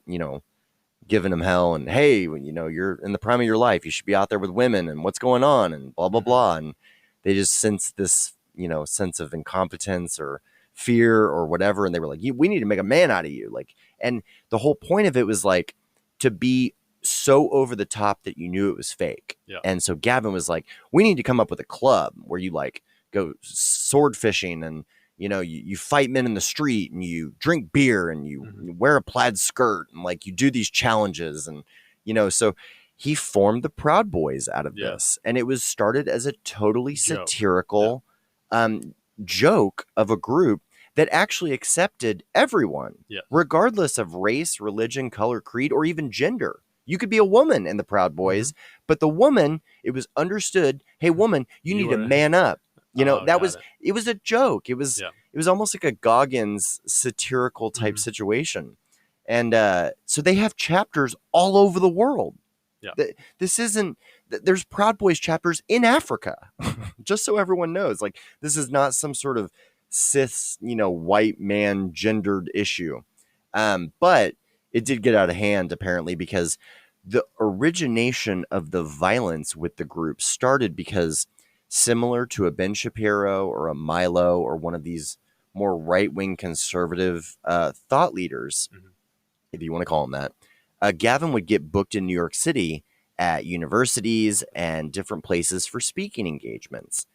giving him hell and, hey, you're in the prime of your life. You should be out there with women and what's going on and blah, blah, blah. And they just sense this, sense of incompetence or fear or whatever. And they were like, we need to make a man out of you. Like, and the whole point of it was like to be so over the top that you knew it was fake. Yeah. And so Gavin was like, we need to come up with a club where you like go sword fishing and, you fight men in the street and you drink beer and you wear a plaid skirt and like you do these challenges. And, so he formed the Proud Boys out of this. And it was started as a totally satirical joke of a group that actually accepted everyone, regardless of race, religion, color, creed, or even gender. You could be a woman in the Proud Boys, but the woman, it was understood, hey, woman, you need to man up. It was a joke. It was almost like a Goggins satirical type situation. And so they have chapters all over the world. Yeah. There's Proud Boys chapters in Africa, just so everyone knows. Like, this is not some sort of cis, white man gendered issue. But it did get out of hand, apparently, because the origination of the violence with the group started because, similar to a Ben Shapiro or a Milo or one of these more right-wing conservative thought leaders, if you want to call them that, Gavin would get booked in New York City at universities and different places for speaking engagements.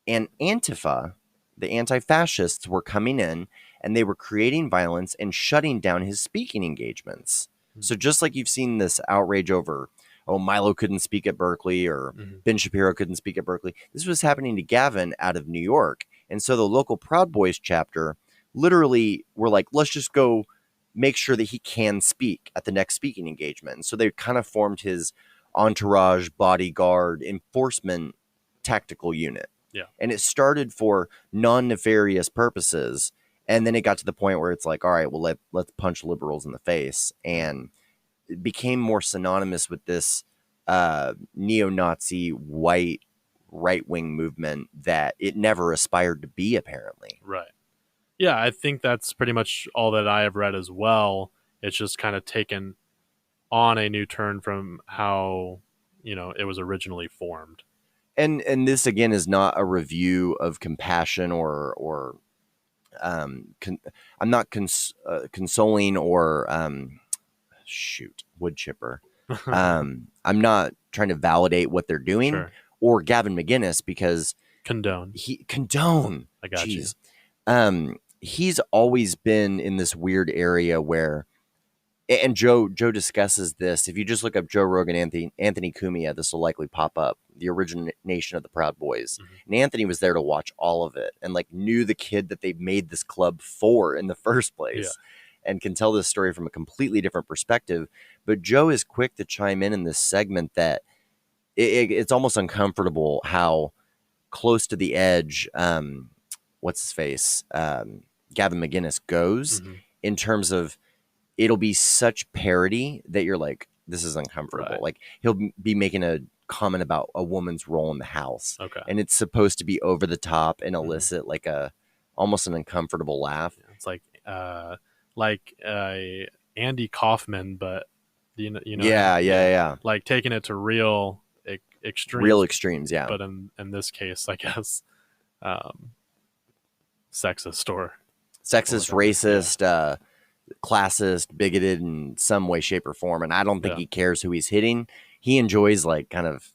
And Antifa, the anti-fascists, were coming in and they were creating violence and shutting down his speaking engagements. So just like you've seen this outrage over, Milo couldn't speak at Berkeley or Ben Shapiro couldn't speak at Berkeley, this was happening to Gavin out of New York. And so the local Proud Boys chapter literally were like, let's just go make sure that he can speak at the next speaking engagement. And so they kind of formed his entourage, bodyguard, enforcement tactical unit. Yeah. And it started for non-nefarious purposes. And then it got to the point where it's like, all right, well, let's punch liberals in the face. And it became more synonymous with this neo-Nazi white right-wing movement that it never aspired to be, apparently. Right. Yeah, I think that's pretty much all that I have read as well. It's just kind of taken on a new turn from how, it was originally formed. And this, again, is not a review of compassion or I'm not consoling or wood chipper. I'm not trying to validate what they're doing or Gavin McGinness, because condone. I got you. He's always been in this weird area where, and Joe discusses this. If you just look up Joe Rogan, Anthony Cumia, this will likely pop up. The origination of the Proud Boys. And Anthony was there to watch all of it and like knew the kid that they made this club for in the first place, and can tell this story from a completely different perspective. But Joe is quick to chime in this segment that it's almost uncomfortable how close to the edge, what's his face, Gavin McGinness goes in terms of it'll be such parody that you're like, this is uncomfortable. Right. Like, he'll be making a comment about a woman's role in the house. Okay. And it's supposed to be over the top and elicit like almost an uncomfortable laugh. It's like Andy Kaufman, but yeah. Like taking it to real extremes. Real extremes, yeah. But in this case, I guess, sexist, racist, classist, bigoted in some way, shape, or form. And I don't think he cares who he's hitting. He enjoys like kind of,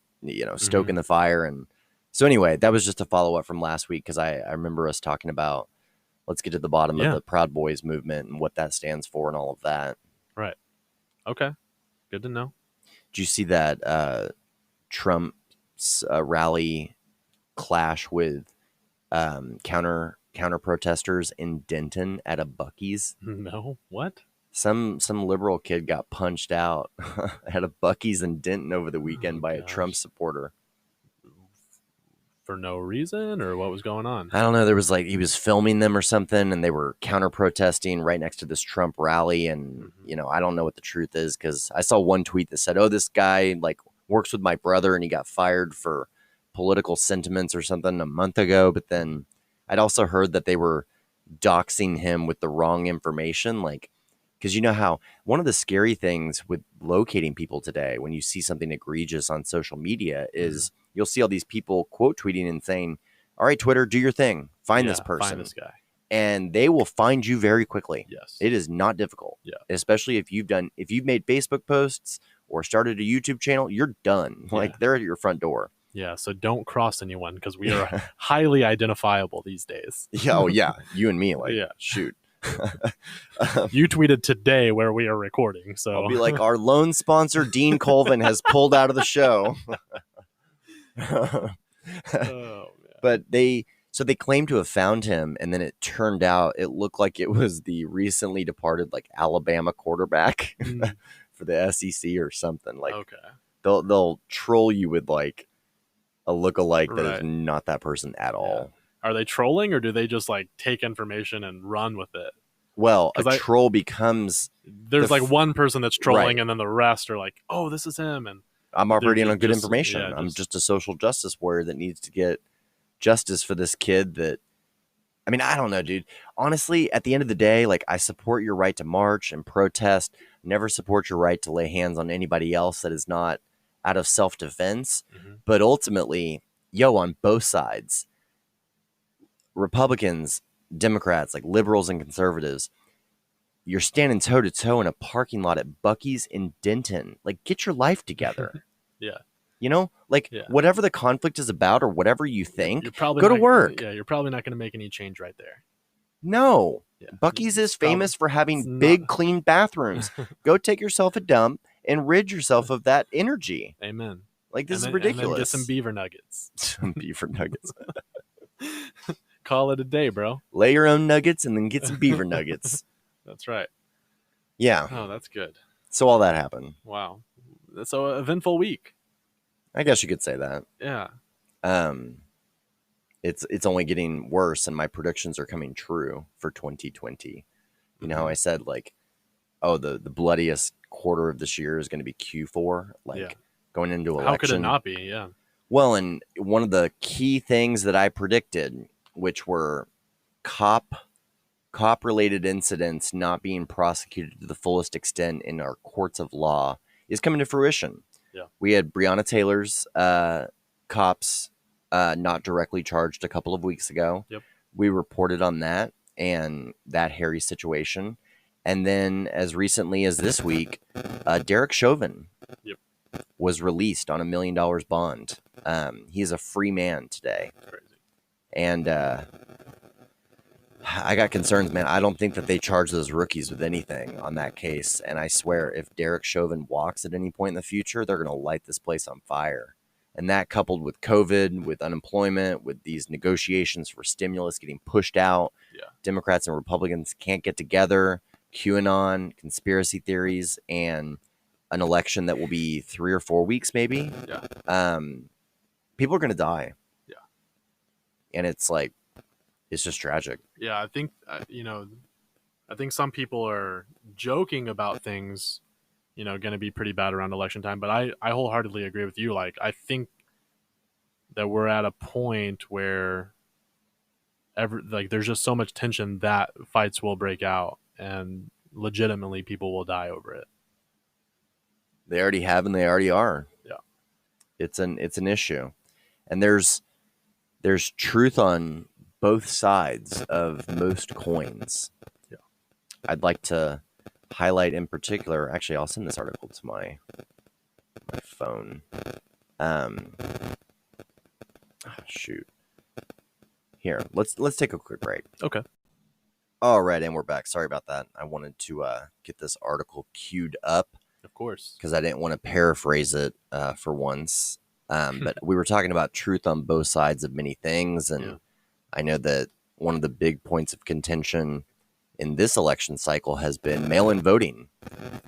stoking the fire. And so anyway, that was just a follow-up from last week, because I remember us talking about, let's get to the bottom of the Proud Boys movement and what that stands for and all of that. Right. Okay. Good to know. Did you see that Trump's rally clash with counter protesters in Denton at a Buc-ee's? No. What? Some liberal kid got punched out at a Buc-ee's in Denton over the weekend by a Trump supporter. for no reason, or what was going on? I don't know. There was like he was filming them or something, and they were counter protesting right next to this Trump rally. And I don't know what the truth is, because I saw one tweet that said, "Oh, this guy like works with my brother, and he got fired for political sentiments or something a month ago." But then I'd also heard that they were doxing him with the wrong information, like. Because you know how one of the scary things with locating people today, when you see something egregious on social media, is you'll see all these people quote tweeting and saying, "All right, Twitter, do your thing. Find this person. Find this guy." And they will find you very quickly. Yes. It is not difficult. Yeah. Especially if you've made Facebook posts or started a YouTube channel, you're done. Yeah. Like they're at your front door. Yeah. So don't cross anyone, because we are highly identifiable these days. Yeah. Oh, yeah. You and me, like, Yeah. shoot. You tweeted today where we are recording, so I'll be like, our loan sponsor Dean Colvin has pulled out of the show. Oh, man. But they claimed to have found him, and then it turned out it looked like it was the recently departed like Alabama quarterback for the SEC or something. Like, okay, they'll troll you with like a lookalike that is Right. not that person at all. Are they trolling, or do they just like take information and run with it? Well, 'Cause a troll becomes There's like one person that's trolling, Right. and then the rest are like, "Oh, this is him," and I'm operating just- on good just- information. yeah, I'm just- just a social justice warrior that needs to get justice for this kid that, I mean, I don't know, dude. Honestly, at the end of the day, like, I support your right to march and protest, never support your right to lay hands on anybody else that is not out of self-defense. But ultimately, on both sides, Republicans, Democrats, like liberals and conservatives, you're standing toe to toe in a parking lot at Buc-ee's in Denton. Like, get your life together. Yeah. Whatever the conflict is about, or whatever you think, You're probably go to not- work. Yeah, you're probably not going to make any change right there. No. Yeah. Buc-ee's is famous for it's having not- big, clean bathrooms. Go take yourself a dump and rid yourself of that energy. Amen. Like, this And is then- ridiculous. And then get some beaver nuggets. Some beaver nuggets. Call it a day, bro. Lay your own nuggets and then get some beaver nuggets. That's right. Yeah. Oh, that's good. So all that happened. Wow. So eventful week. I guess you could say that. Yeah. It's only getting worse, and my predictions are coming true for 2020. You know how I said, like, oh, the bloodiest quarter of this year is going to be Q4, like Yeah. going into election. How could it not be? Yeah. Well, and one of the key things that I predicted, which were cop related incidents not being prosecuted to the fullest extent in our courts of law, is coming to fruition. Yeah. We had Breonna Taylor's cops not directly charged a couple of weeks ago. Yep. We reported on that and that hairy situation. And then as recently as this week, Derek Chauvin Yep. was released on $1 million bond. He's a free man today. That's crazy. And I got concerns, man. I don't think that they charge those rookies with anything on that case. And I swear, if Derek Chauvin walks at any point in the future, they're going to light this place on fire. And that, coupled with COVID, with unemployment, with these negotiations for stimulus getting pushed out, Democrats and Republicans can't get together, QAnon, conspiracy theories, and an election that will be 3 or 4 weeks, maybe. Yeah. People are going to die. Yeah. And it's like, it's just tragic. Yeah, I think I think some people are joking about things, going to be pretty bad around election time. But I wholeheartedly agree with you. Like, I think that we're at a point where there's just so much tension that fights will break out, and legitimately people will die over it. They already have, and they already are. Yeah, it's an issue, and there's truth on both sides of most coins. Yeah, I'd like to highlight in particular. Actually, I'll send this article to my phone. Shoot. Here, let's take a quick break. Okay. All right, and we're back. Sorry about that. I wanted to get this article queued up. Of course. Because I didn't want to paraphrase it for once. But we were talking about truth on both sides of many things. And I know that one of the big points of contention in this election cycle has been mail-in voting.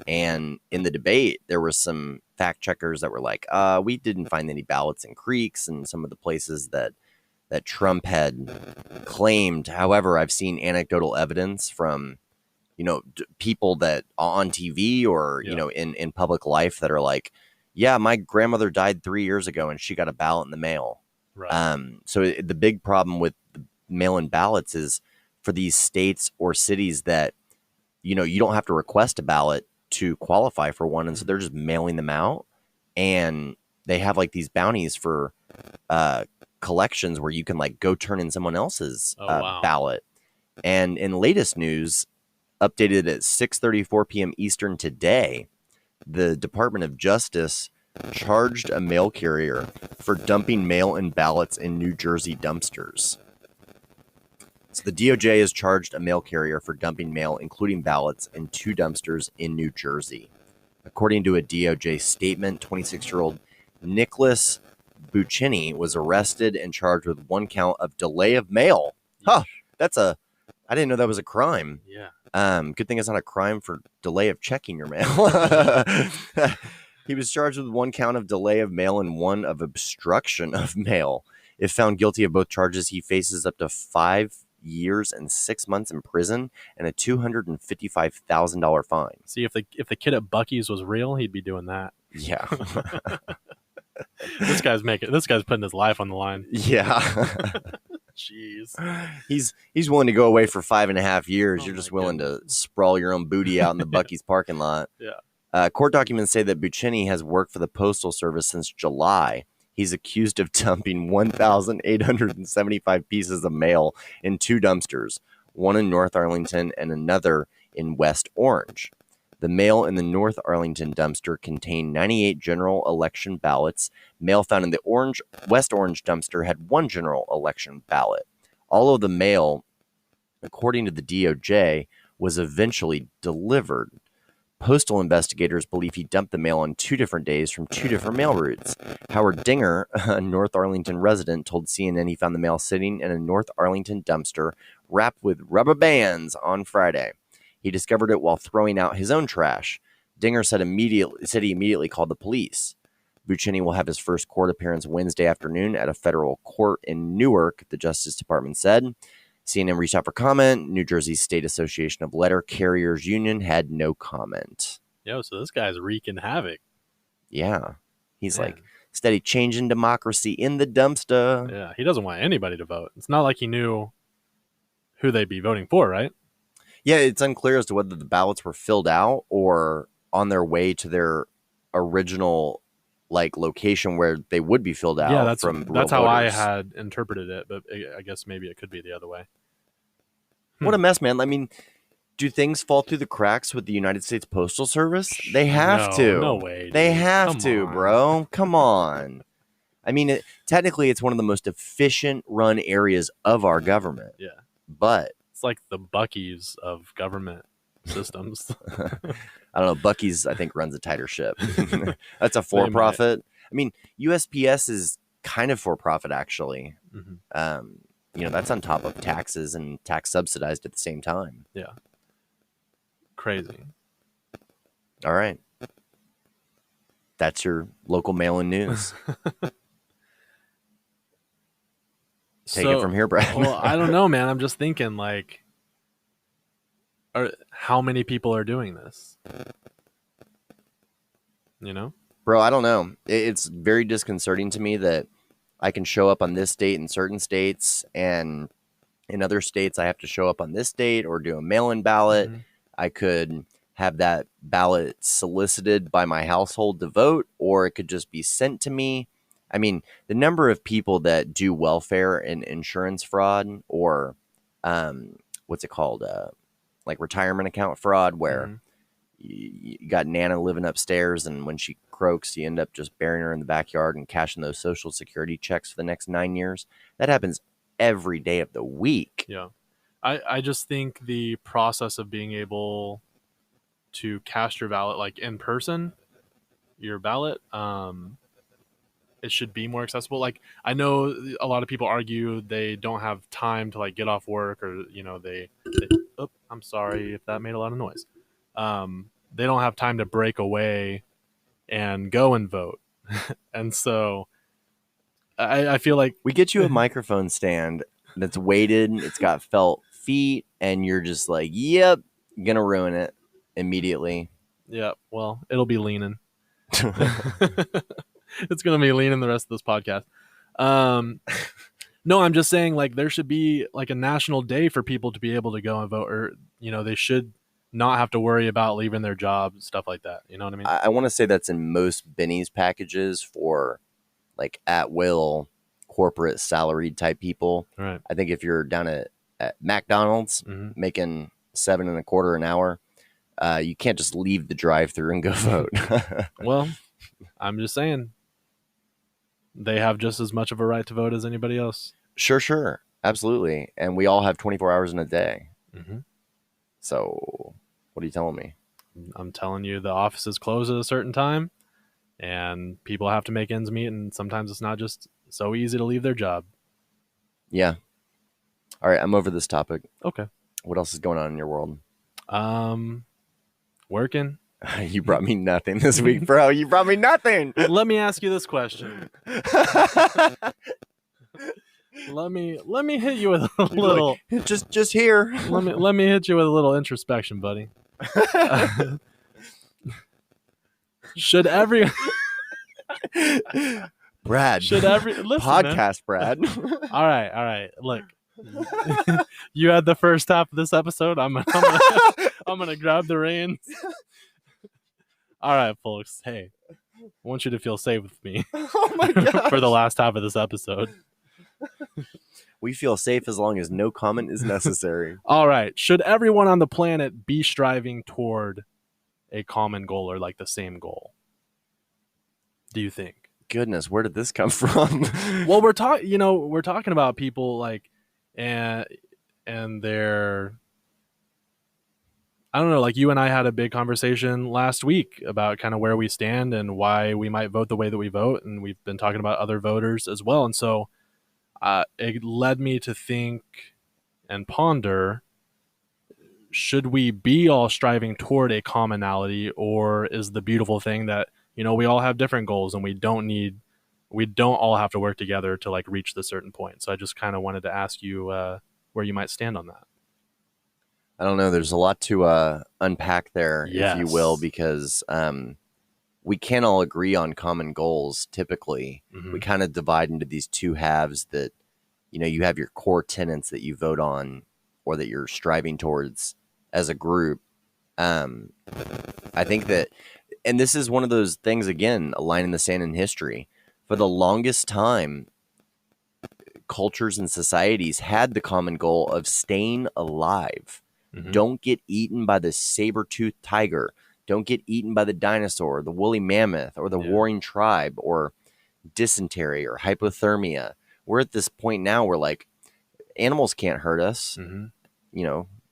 And in the debate, there were some fact checkers that were like, we didn't find any ballots in creeks and some of the places that that Trump had claimed. However, I've seen anecdotal evidence from, people that on TV or, in public life that are like, yeah, my grandmother died 3 years ago and she got a ballot in the mail. Right. So the big problem with the mail-in ballots is for these states or cities that, you don't have to request a ballot to qualify for one. And so they're just mailing them out, and they have like these bounties for collections where you can like go turn in someone else's ballot. And in latest news, updated at 6:34 p.m. Eastern today, the Department of Justice charged a mail carrier for dumping mail-in ballots in New Jersey dumpsters. So the DOJ has charged a mail carrier for dumping mail, including ballots, in 2 dumpsters in New Jersey. According to a DOJ statement, 26-year-old Nicholas Buccini was arrested and charged with 1 count of delay of mail. Huh, I didn't know that was a crime. Yeah. Good thing it's not a crime for delay of checking your mail. He was charged with 1 count of delay of mail and 1 of obstruction of mail. If found guilty of both charges, he faces up to 5 years and 6 months in prison and a $255,000 fine. See, if the kid at Buc-ee's was real, he'd be doing that. Yeah. This guy's putting his life on the line. Yeah. Jeez. He's willing to go away for 5.5 years. You're just willing to sprawl your own booty out in the Buc-ee's parking lot. Yeah. Court documents say that Buccini has worked for the Postal Service since July. He's accused of dumping 1,875 pieces of mail in 2 dumpsters, one in North Arlington and another in West Orange. The mail in the North Arlington dumpster contained 98 general election ballots. Mail found in the West Orange dumpster had 1 general election ballot. All of the mail, according to the DOJ, was eventually delivered. Postal investigators believe he dumped the mail on 2 different days from 2 different mail routes. Howard Dinger, a North Arlington resident, told CNN he found the mail sitting in a North Arlington dumpster wrapped with rubber bands on Friday. He discovered it while throwing out his own trash. Dinger said he immediately called the police. Buccini will have his first court appearance Wednesday afternoon at a federal court in Newark, the Justice Department said. CNN reached out for comment. New Jersey State Association of Letter Carriers Union had no comment. Yo, so this guy's wreaking havoc. Yeah. He's like, steady changing democracy in the dumpster. Yeah, he doesn't want anybody to vote. It's not like he knew who they'd be voting for, right? Yeah, it's unclear as to whether the ballots were filled out or on their way to their original location where they would be filled out. Yeah, that's how I voters. had interpreted it, but I guess maybe it could be the other way. What a mess, man. I mean, do things fall through the cracks with the United States Postal Service? They have to. No way. Dude. They have Come to, on. bro. Come on. I mean, technically, it's one of the most efficient run areas of our government. Yeah. But it's like the Buc-ee's of government systems. I don't know. Buc-ee's, I think, runs a tighter ship. That's a for-profit. I mean, USPS is kind of for-profit, actually. Mm-hmm. That's on top of taxes and tax subsidized at the same time. Yeah. Crazy. All right. That's your local mail-in news. Take it from here, Brad. Well, I don't know, man. I'm just thinking, how many people are doing this? Bro, I don't know. It's very disconcerting to me that I can show up on this date in certain states, and in other states I have to show up on this date or do a mail-in ballot. Mm-hmm. I could have that ballot solicited by my household to vote, or it could just be sent to me. I mean, the number of people that do welfare and insurance fraud, or what's it called? Retirement account fraud, where you got Nana living upstairs, and when she croaks, you end up just burying her in the backyard and cashing those Social Security checks for the next 9 years. That happens every day of the week. Yeah. I just think the process of being able to cast your ballot, in person, your ballot, it should be more accessible. I know a lot of people argue they don't have time to get off work, or I'm sorry if that made a lot of noise. They don't have time to break away and go and vote. And so I feel like we get you a microphone stand that's weighted, it's got felt feet, and you're just like, yep, gonna ruin it immediately. Yeah, well, it'll be leaning. It's gonna be leaning the rest of this podcast. No, I'm just saying, like, there should be like a national day for people to be able to go and vote, or they should not have to worry about leaving their job, stuff like that. You know what I mean? I want to say that's in most Benny's packages for like at will corporate salaried type people. Right. I think if you're down at McDonald's making $7.25 an hour, you can't just leave the drive-through and go vote. Well, I'm just saying they have just as much of a right to vote as anybody else. Sure. Absolutely. And we all have 24 hours in a day. Mm-hmm. So what are you telling me? I'm telling you, the offices close at a certain time and people have to make ends meet. And sometimes it's not just so easy to leave their job. Yeah. All right. I'm over this topic. Okay. What else is going on in your world? Working. You brought me nothing this week, bro. You brought me nothing. Let me ask you this question. Let me hit you with a little. Just here. Let me hit you with a little introspection, buddy. Should every Brad? Should every listen, podcast, man. Brad? All right. Look, you had the first half of this episode. I'm gonna grab the reins. All right, folks. Hey, I want you to feel safe with me. Oh my god! For the last half of this episode. We feel safe as long as no comment is necessary. All right. Should everyone on the planet be striving toward a common goal or like the same goal? Do you think? Goodness, where did this come from? Well, we're talking about people like and their, I don't know, like you and I had a big conversation last week about kind of where we stand and why we might vote the way that we vote. And we've been talking about other voters as well. And so it led me to think and ponder, should we be all striving toward a commonality, or is the beautiful thing that, we all have different goals and we don't all have to work together to like reach the certain point. So I just kind of wanted to ask you where you might stand on that. I don't know. There's a lot to unpack there, yes, if you will, because we can't all agree on common goals. Typically, we kind of divide into these two halves that, you have your core tenets that you vote on or that you're striving towards as a group. I think that, and this is one of those things, again, a line in the sand in history. For the longest time, cultures and societies had the common goal of staying alive. Don't get eaten by the saber-toothed tiger. Don't get eaten by the dinosaur, the woolly mammoth, or the warring tribe, or dysentery or hypothermia. We're at this point now where like animals can't hurt us.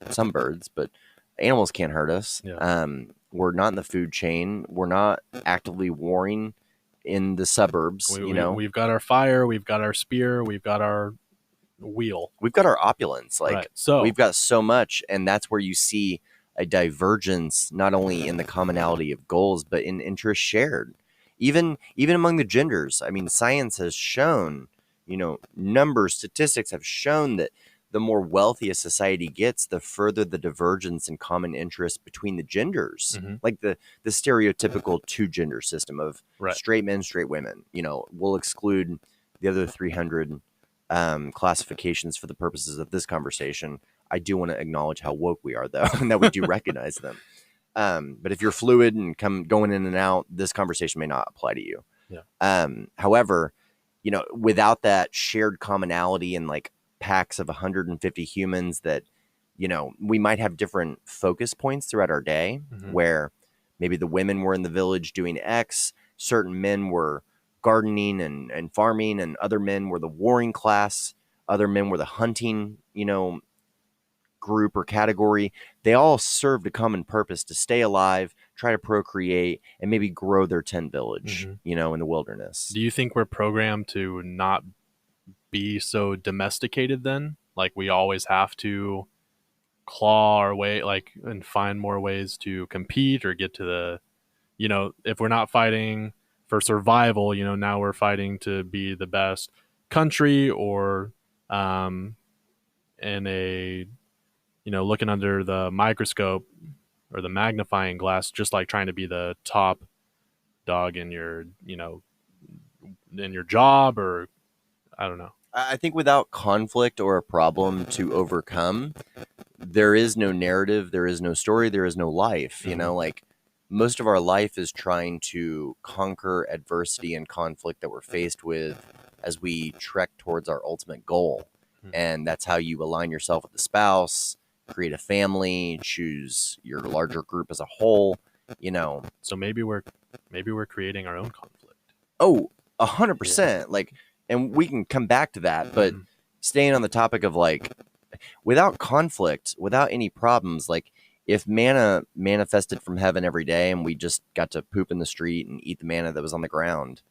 Some birds, but animals can't hurt us. Yeah. We're not in the food chain. We're not actively warring in the suburbs. We've got our fire, we've got our spear, we've got our wheel, we've got our opulence. Like, right. So we've got so much, and that's where you see a divergence, not only in the commonality of goals, but in interests shared. Even among the genders. I mean, science has shown, numbers, statistics have shown that the more wealthy a society gets, the further the divergence in common interests between the genders. Like the stereotypical two-gender system of straight men, straight women. We'll exclude the other 300 classifications for the purposes of this conversation. I do want to acknowledge how woke we are, though, and that we do recognize them. But if you're fluid and going in and out, this conversation may not apply to you. Yeah. However, without that shared commonality and like packs of 150 humans that, we might have different focus points throughout our day, where maybe the women were in the village doing X, certain men were gardening and farming, and other men were the warring class, other men were the hunting, group or category. They all served a common purpose to stay alive, try to procreate, and maybe grow their tent village, in the wilderness. Do you think we're programmed to not be so domesticated then? Like we always have to claw our way, like, and find more ways to compete or get to the, if we're not fighting for survival, now we're fighting to be the best country, or in a, looking under the microscope or the magnifying glass, just like trying to be the top dog in your, in your job, or I don't know. I think without conflict or a problem to overcome, there is no narrative, there is no story, there is no life. Like most of our life is trying to conquer adversity and conflict that we're faced with as we trek towards our ultimate goal. And that's how you align yourself with the spouse, create a family, choose your larger group as a whole, So maybe we're creating our own conflict. Oh, 100%. Like, and we can come back to that, but staying on the topic of like, without conflict, without any problems, like if manna manifested from heaven every day and we just got to poop in the street and eat the manna that was on the ground,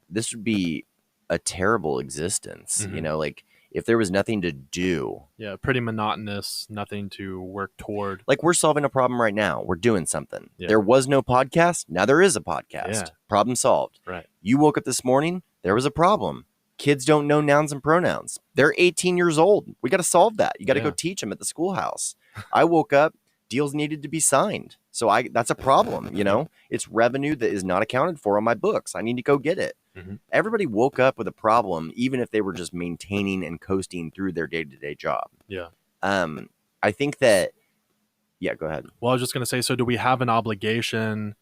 this would be a terrible existence. Like if there was nothing to do. Yeah, pretty monotonous, nothing to work toward. Like we're solving a problem right now. We're doing something. Yeah. There was no podcast. Now there is a podcast. Yeah. Problem solved. Right. You woke up this morning. There was a problem. Kids don't know nouns and pronouns. They're 18 years old. We got to solve that. You got to go teach them at the schoolhouse. I woke up. Deals needed to be signed. So that's a problem. It's revenue that is not accounted for on my books. I need to go get it. Everybody woke up with a problem, even if they were just maintaining and coasting through their day-to-day job. Yeah. I think that, yeah, go ahead. Well, I was just going to say, so do we have an obligation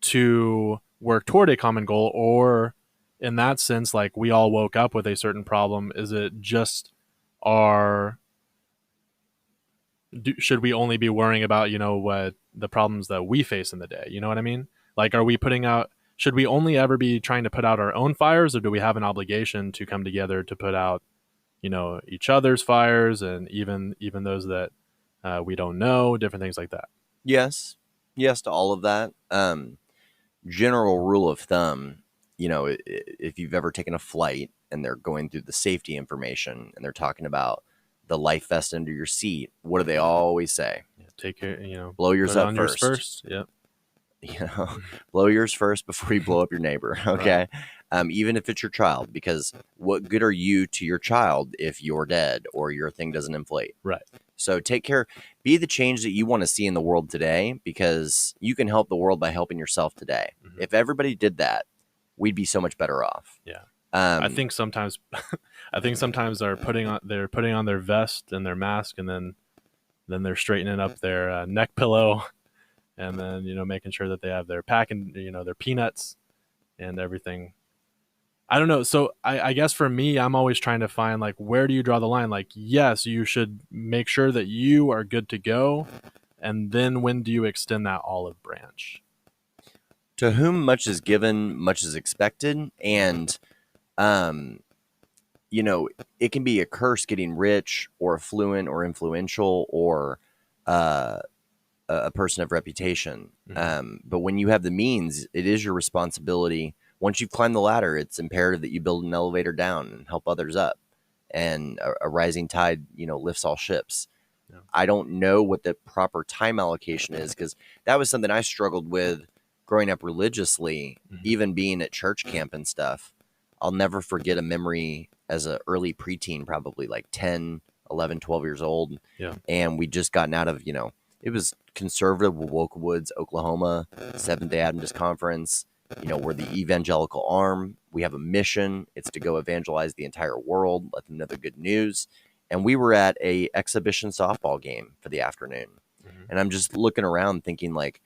to work toward a common goal, or in that sense, like we all woke up with a certain problem? Is it just should we only be worrying about, what the problems that we face in the day? You know what I mean? Like, should we only ever be trying to put out our own fires, or do we have an obligation to come together to put out, each other's fires, and even those that we don't know, different things like that? Yes to all of that. General rule of thumb, if you've ever taken a flight and they're going through the safety information and they're talking about the life vest under your seat, what do they always say? Yeah, take care, blow yours up yours first. first. Yep. Blow yours first before you blow up your neighbor. Okay. Right. Even if it's your child, because what good are you to your child if you're dead or your thing doesn't inflate? Right. So take care, be the change that you want to see in the world today, because you can help the world by helping yourself today. If everybody did that, we'd be so much better off. Yeah. I think sometimes they're putting on their vest and their mask, and then they're straightening up their neck pillow, and then making sure that they have their packing, their peanuts and everything. I don't know. So I guess for me, I'm always trying to find, like, where do you draw the line? Like, yes, you should make sure that you are good to go, and then when do you extend that olive branch? To whom much is given, much is expected, and it can be a curse getting rich or affluent or influential or a person of reputation. But when you have the means, it is your responsibility. Once you've climbed the ladder, it's imperative that you build an elevator down and help others up. And a rising tide, lifts all ships. Yeah. I don't know what the proper time allocation is, because that was something I struggled with growing up religiously, even being at church camp and stuff. I'll never forget a memory as an early preteen, probably like 10, 11, 12 years old. Yeah. And we just gotten out of, it was conservative Woke Woods, Oklahoma, Seventh-day Adventist Conference. We're the evangelical arm. We have a mission. It's to go evangelize the entire world, let them know the good news. And we were at a exhibition softball game for the afternoon. And I'm just looking around thinking, like,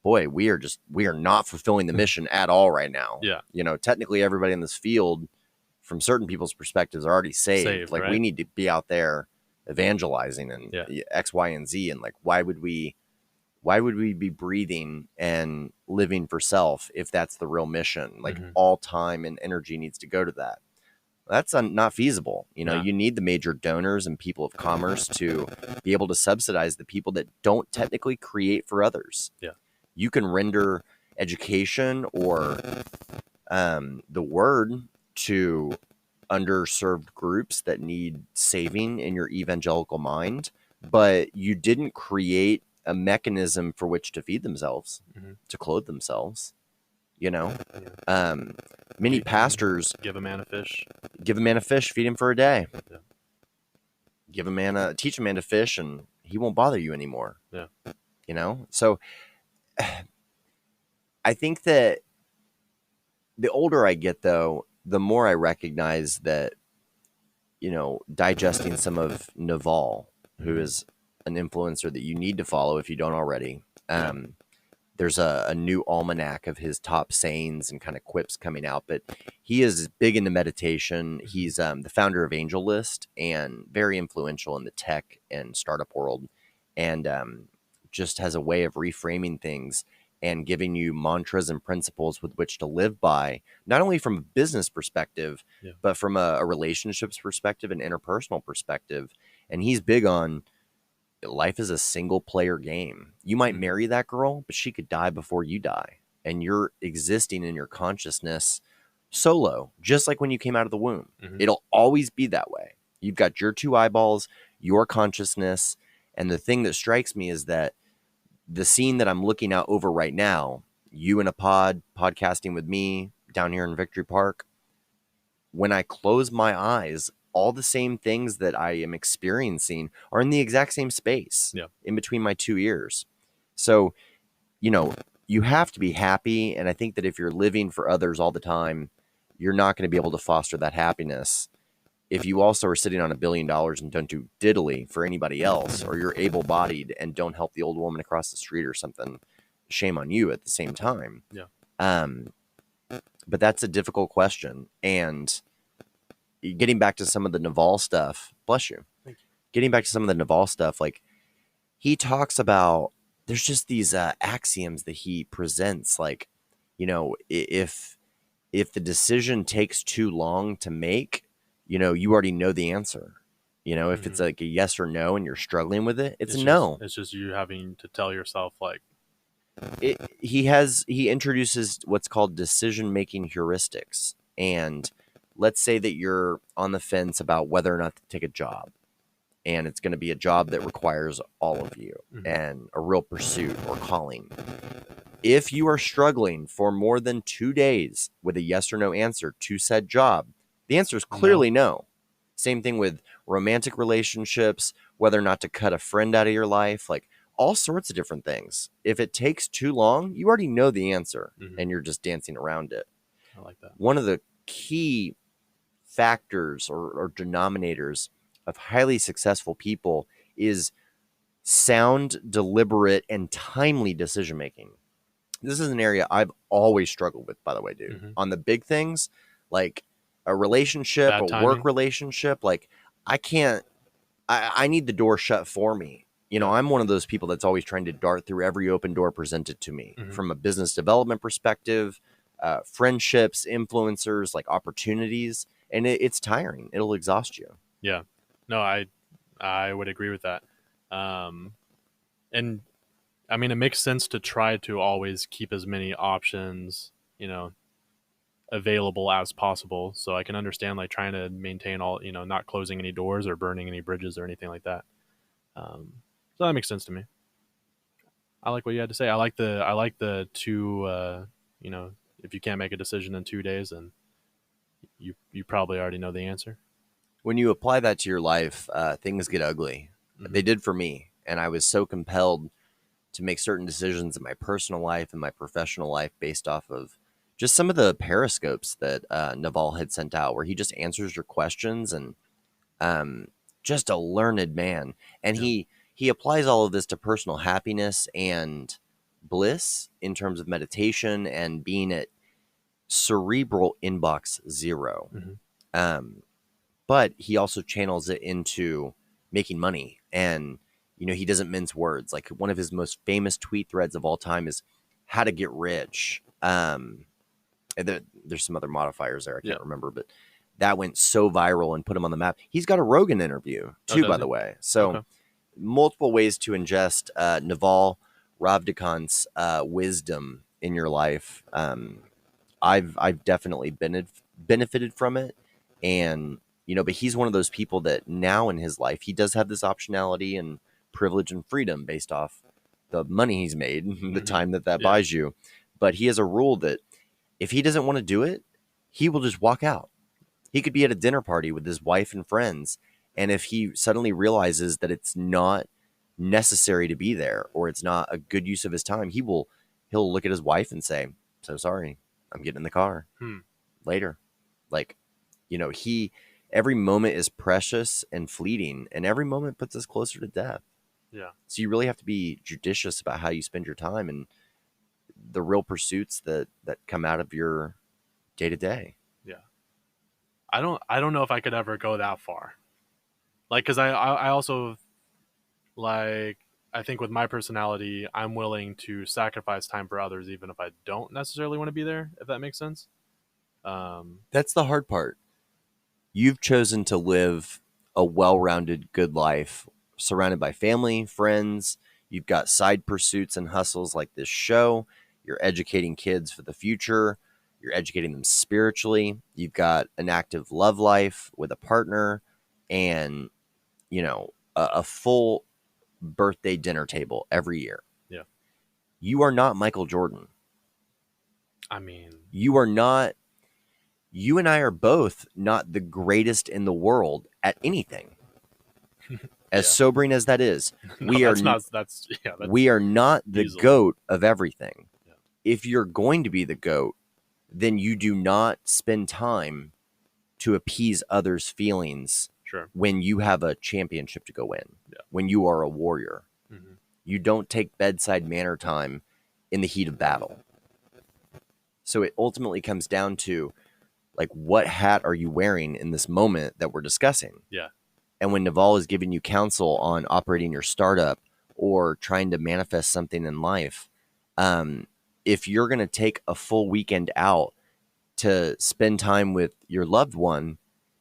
boy, we are not fulfilling the mission at all right now. Yeah. Technically everybody in this field, from certain people's perspectives, are already saved. Like, right? We need to be out there evangelizing and X, Y, and Z. And like, why would we be breathing and living for self if that's the real mission? Like, all time and energy needs to go to that. That's not feasible. You need the major donors and people of commerce to be able to subsidize the people that don't technically create for others. Yeah. You can render education or the word to underserved groups that need saving in your evangelical mind, but you didn't create a mechanism for which to feed themselves, to clothe themselves. you know. Many pastors give a man a fish. Give a man a fish, feed him for a day. Yeah. Teach a man to fish, and he won't bother you anymore. Yeah. You know? So I think that the older I get, though, the more I recognize that, you know, digesting some of Naval, who is an influencer that you need to follow if you don't already. There's a new almanac of his top sayings and kind of quips coming out, but he is big into meditation. He's the founder of Angel List and very influential in the tech and startup world, and just has a way of reframing things and giving you mantras and principles with which to live by, not only from a business perspective, but from a relationships perspective and interpersonal perspective. And he's big on life is a single player game. You might marry that girl, but she could die before you die. And you're existing in your consciousness solo, just like when you came out of the womb. It'll always be that way. You've got your two eyeballs, your consciousness. And the thing that strikes me is that the scene that I'm looking out over right now, you in a podcasting with me down here in Victory Park, when I close my eyes, all the same things that I am experiencing are in the exact same space in between my two ears. So, you know, you have to be happy. And I think that if you're living for others all the time, you're not going to be able to foster that happiness. If you also are sitting on $1 billion and don't do diddly for anybody else, or you're able-bodied and don't help the old woman across the street or something, shame on you at the same time. But that's a difficult question. And getting back to some of the Naval stuff, bless you. Thank you. Getting back to some of the Naval stuff, like he talks about, there's just these axioms that he presents. Like, you know, if the decision takes too long to make, you know, you already know the answer. You know, if it's like a yes or no and you're struggling with it, it's a no. It's just you having to tell yourself, like, he introduces what's called decision-making heuristics. And let's say that you're on the fence about whether or not to take a job, and it's going to be a job that requires all of you and a real pursuit or calling. If you are struggling for more than 2 days with a yes or no answer to said job, the answer is clearly no. Same thing with romantic relationships, whether or not to cut a friend out of your life, like all sorts of different things. If it takes too long, you already know the answer and you're just dancing around it. I like that. One of the key factors or denominators of highly successful people is sound, deliberate, and timely decision making. This is an area I've always struggled with, by the way, dude. On the big things, like a relationship, work relationship, like I need the door shut for me. You know, I'm one of those people that's always trying to dart through every open door presented to me from a business development perspective, friendships, influencers, like opportunities. And it's tiring. It'll exhaust you. Yeah. No, I would agree with that. And I mean, it makes sense to try to always keep as many options, you know, available as possible. So I can understand like trying to maintain all, you know, not closing any doors or burning any bridges or anything like that. So that makes sense to me. I like what you had to say. I like the two, you know, if you can't make a decision in 2 days, then you probably already know the answer. When you apply that to your life, things get ugly. They did for me. And I was so compelled to make certain decisions in my personal life and my professional life based off of just some of the periscopes that Naval had sent out, where he just answers your questions, and just a learned man. And he applies all of this to personal happiness and bliss in terms of meditation and being at cerebral inbox 0. But he also channels it into making money. And, you know, he doesn't mince words. Like one of his most famous tweet threads of all time is how to get rich. And there's some other modifiers there. I can't remember, but that went so viral and put him on the map. He's got a Rogan interview too, by the way. So multiple ways to ingest Naval Ravikant's wisdom in your life. I've definitely benefited from it. And, you know, but he's one of those people that now in his life, he does have this optionality and privilege and freedom based off the money he's made, the time that buys you. But he has a rule that If he doesn't want to do it, he will just walk out. He could be at a dinner party with his wife and friends, and if he suddenly realizes that it's not necessary to be there or it's not a good use of his time, he'll look at his wife and say, "So sorry, I'm getting in the car later." Like, every moment is precious and fleeting, and every moment puts us closer to death. Yeah. So you really have to be judicious about how you spend your time and the real pursuits that come out of your day to day. Yeah. I don't know if I could ever go that far. Like, cause I also like, I think with my personality, I'm willing to sacrifice time for others, even if I don't necessarily want to be there, if that makes sense. That's the hard part. You've chosen to live a well-rounded, good life, surrounded by family, friends. You've got side pursuits and hustles like this show. You're educating kids for the future. You're educating them spiritually. You've got an active love life with a partner and, a full birthday dinner table every year. Yeah. You are not Michael Jordan. I mean, You are not. You and I are both not the greatest in the world at anything. As sobering as that is, we are not the easily GOAT of everything. Yeah. If you're going to be the GOAT, then you do not spend time to appease others' feelings when you have a championship to go win, when you are a warrior. Mm-hmm. You don't take bedside manner time in the heat of battle. So it ultimately comes down to, like, what hat are you wearing in this moment that we're discussing? Yeah. And when Naval is giving you counsel on operating your startup or trying to manifest something in life, if you're going to take a full weekend out to spend time with your loved one,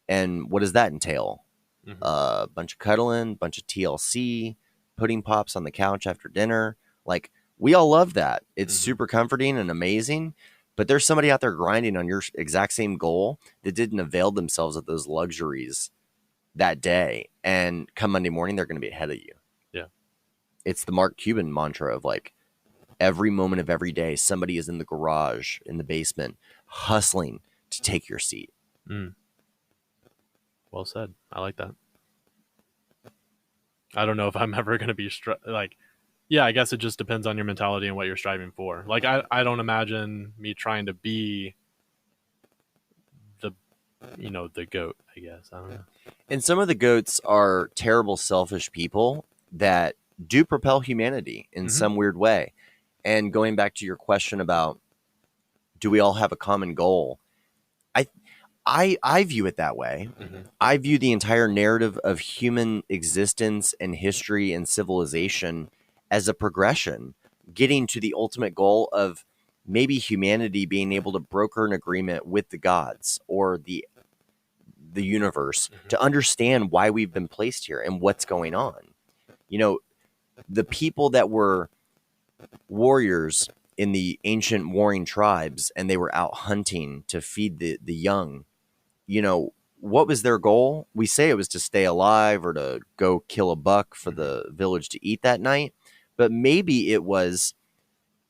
and what does that entail? Mm-hmm. A bunch of cuddling, bunch of TLC, pudding pops on the couch after dinner. Like, we all love that. It's super comforting and amazing. But there's somebody out there grinding on your exact same goal that didn't avail themselves of those luxuries that day. And come Monday morning, they're going to be ahead of you. Yeah. It's the Mark Cuban mantra of, like, every moment of every day, somebody is in the garage, in the basement, hustling to take your seat. Well said. I like that. I don't know if I'm ever going to be yeah, I guess it just depends on your mentality and what you're striving for. Like, I don't imagine me trying to be the GOAT, I guess. I don't know. And some of the GOATs are terrible, selfish people that do propel humanity in some weird way. And going back to your question about, do we all have a common goal? I view it that way. I view the entire narrative of human existence and history and civilization as a progression, getting to the ultimate goal of maybe humanity being able to broker an agreement with the gods or the universe to understand why we've been placed here and what's going on. The people that were warriors in the ancient warring tribes and they were out hunting to feed the young, what was their goal? We say it was to stay alive or to go kill a buck for the village to eat that night. But maybe it was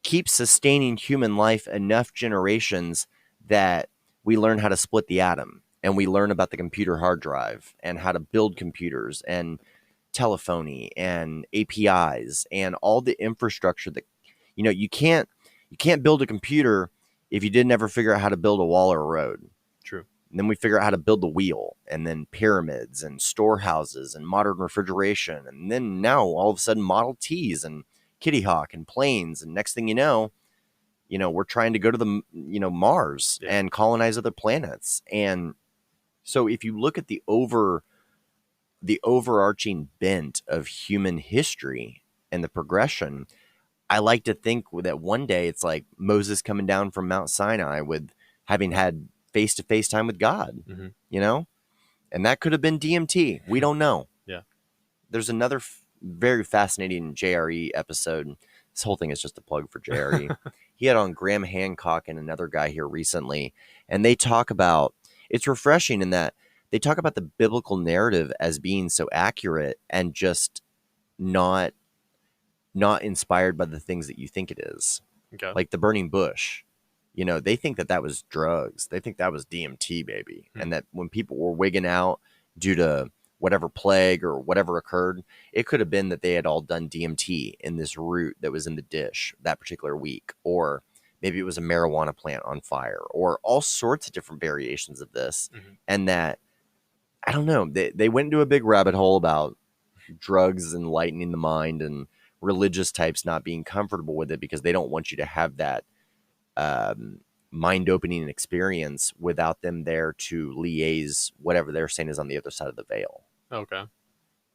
keep sustaining human life enough generations that we learn how to split the atom and we learn about the computer hard drive and how to build computers and telephony and APIs and all the infrastructure that, you can't build a computer if you didn't ever figure out how to build a wall or a road. True. And then we figure out how to build the wheel and then pyramids and storehouses and modern refrigeration. And then now all of a sudden Model Ts and Kitty Hawk and planes. And next thing you know, we're trying to go to the, Mars and colonize other planets. And so if you look at the overarching bent of human history and the progression, I like to think that one day it's like Moses coming down from Mount Sinai with having had face-to-face time with God, and that could have been DMT. We don't know. Yeah. There's another very fascinating JRE episode. This whole thing is just a plug for JRE. He had on Graham Hancock and another guy here recently, and they talk about, it's refreshing in that they talk about the biblical narrative as being so accurate and just not inspired by the things that you think it is. Okay. Like the burning bush. they think that was drugs. They think that was DMT, baby. And that when people were wigging out due to whatever plague or whatever occurred, it could have been that they had all done DMT in this root that was in the dish that particular week, or maybe it was a marijuana plant on fire, or all sorts of different variations of this. And that, I don't know, they went into a big rabbit hole about drugs enlightening the mind and religious types not being comfortable with it because they don't want you to have that mind-opening experience without them there to liaise whatever they're saying is on the other side of the veil. Okay.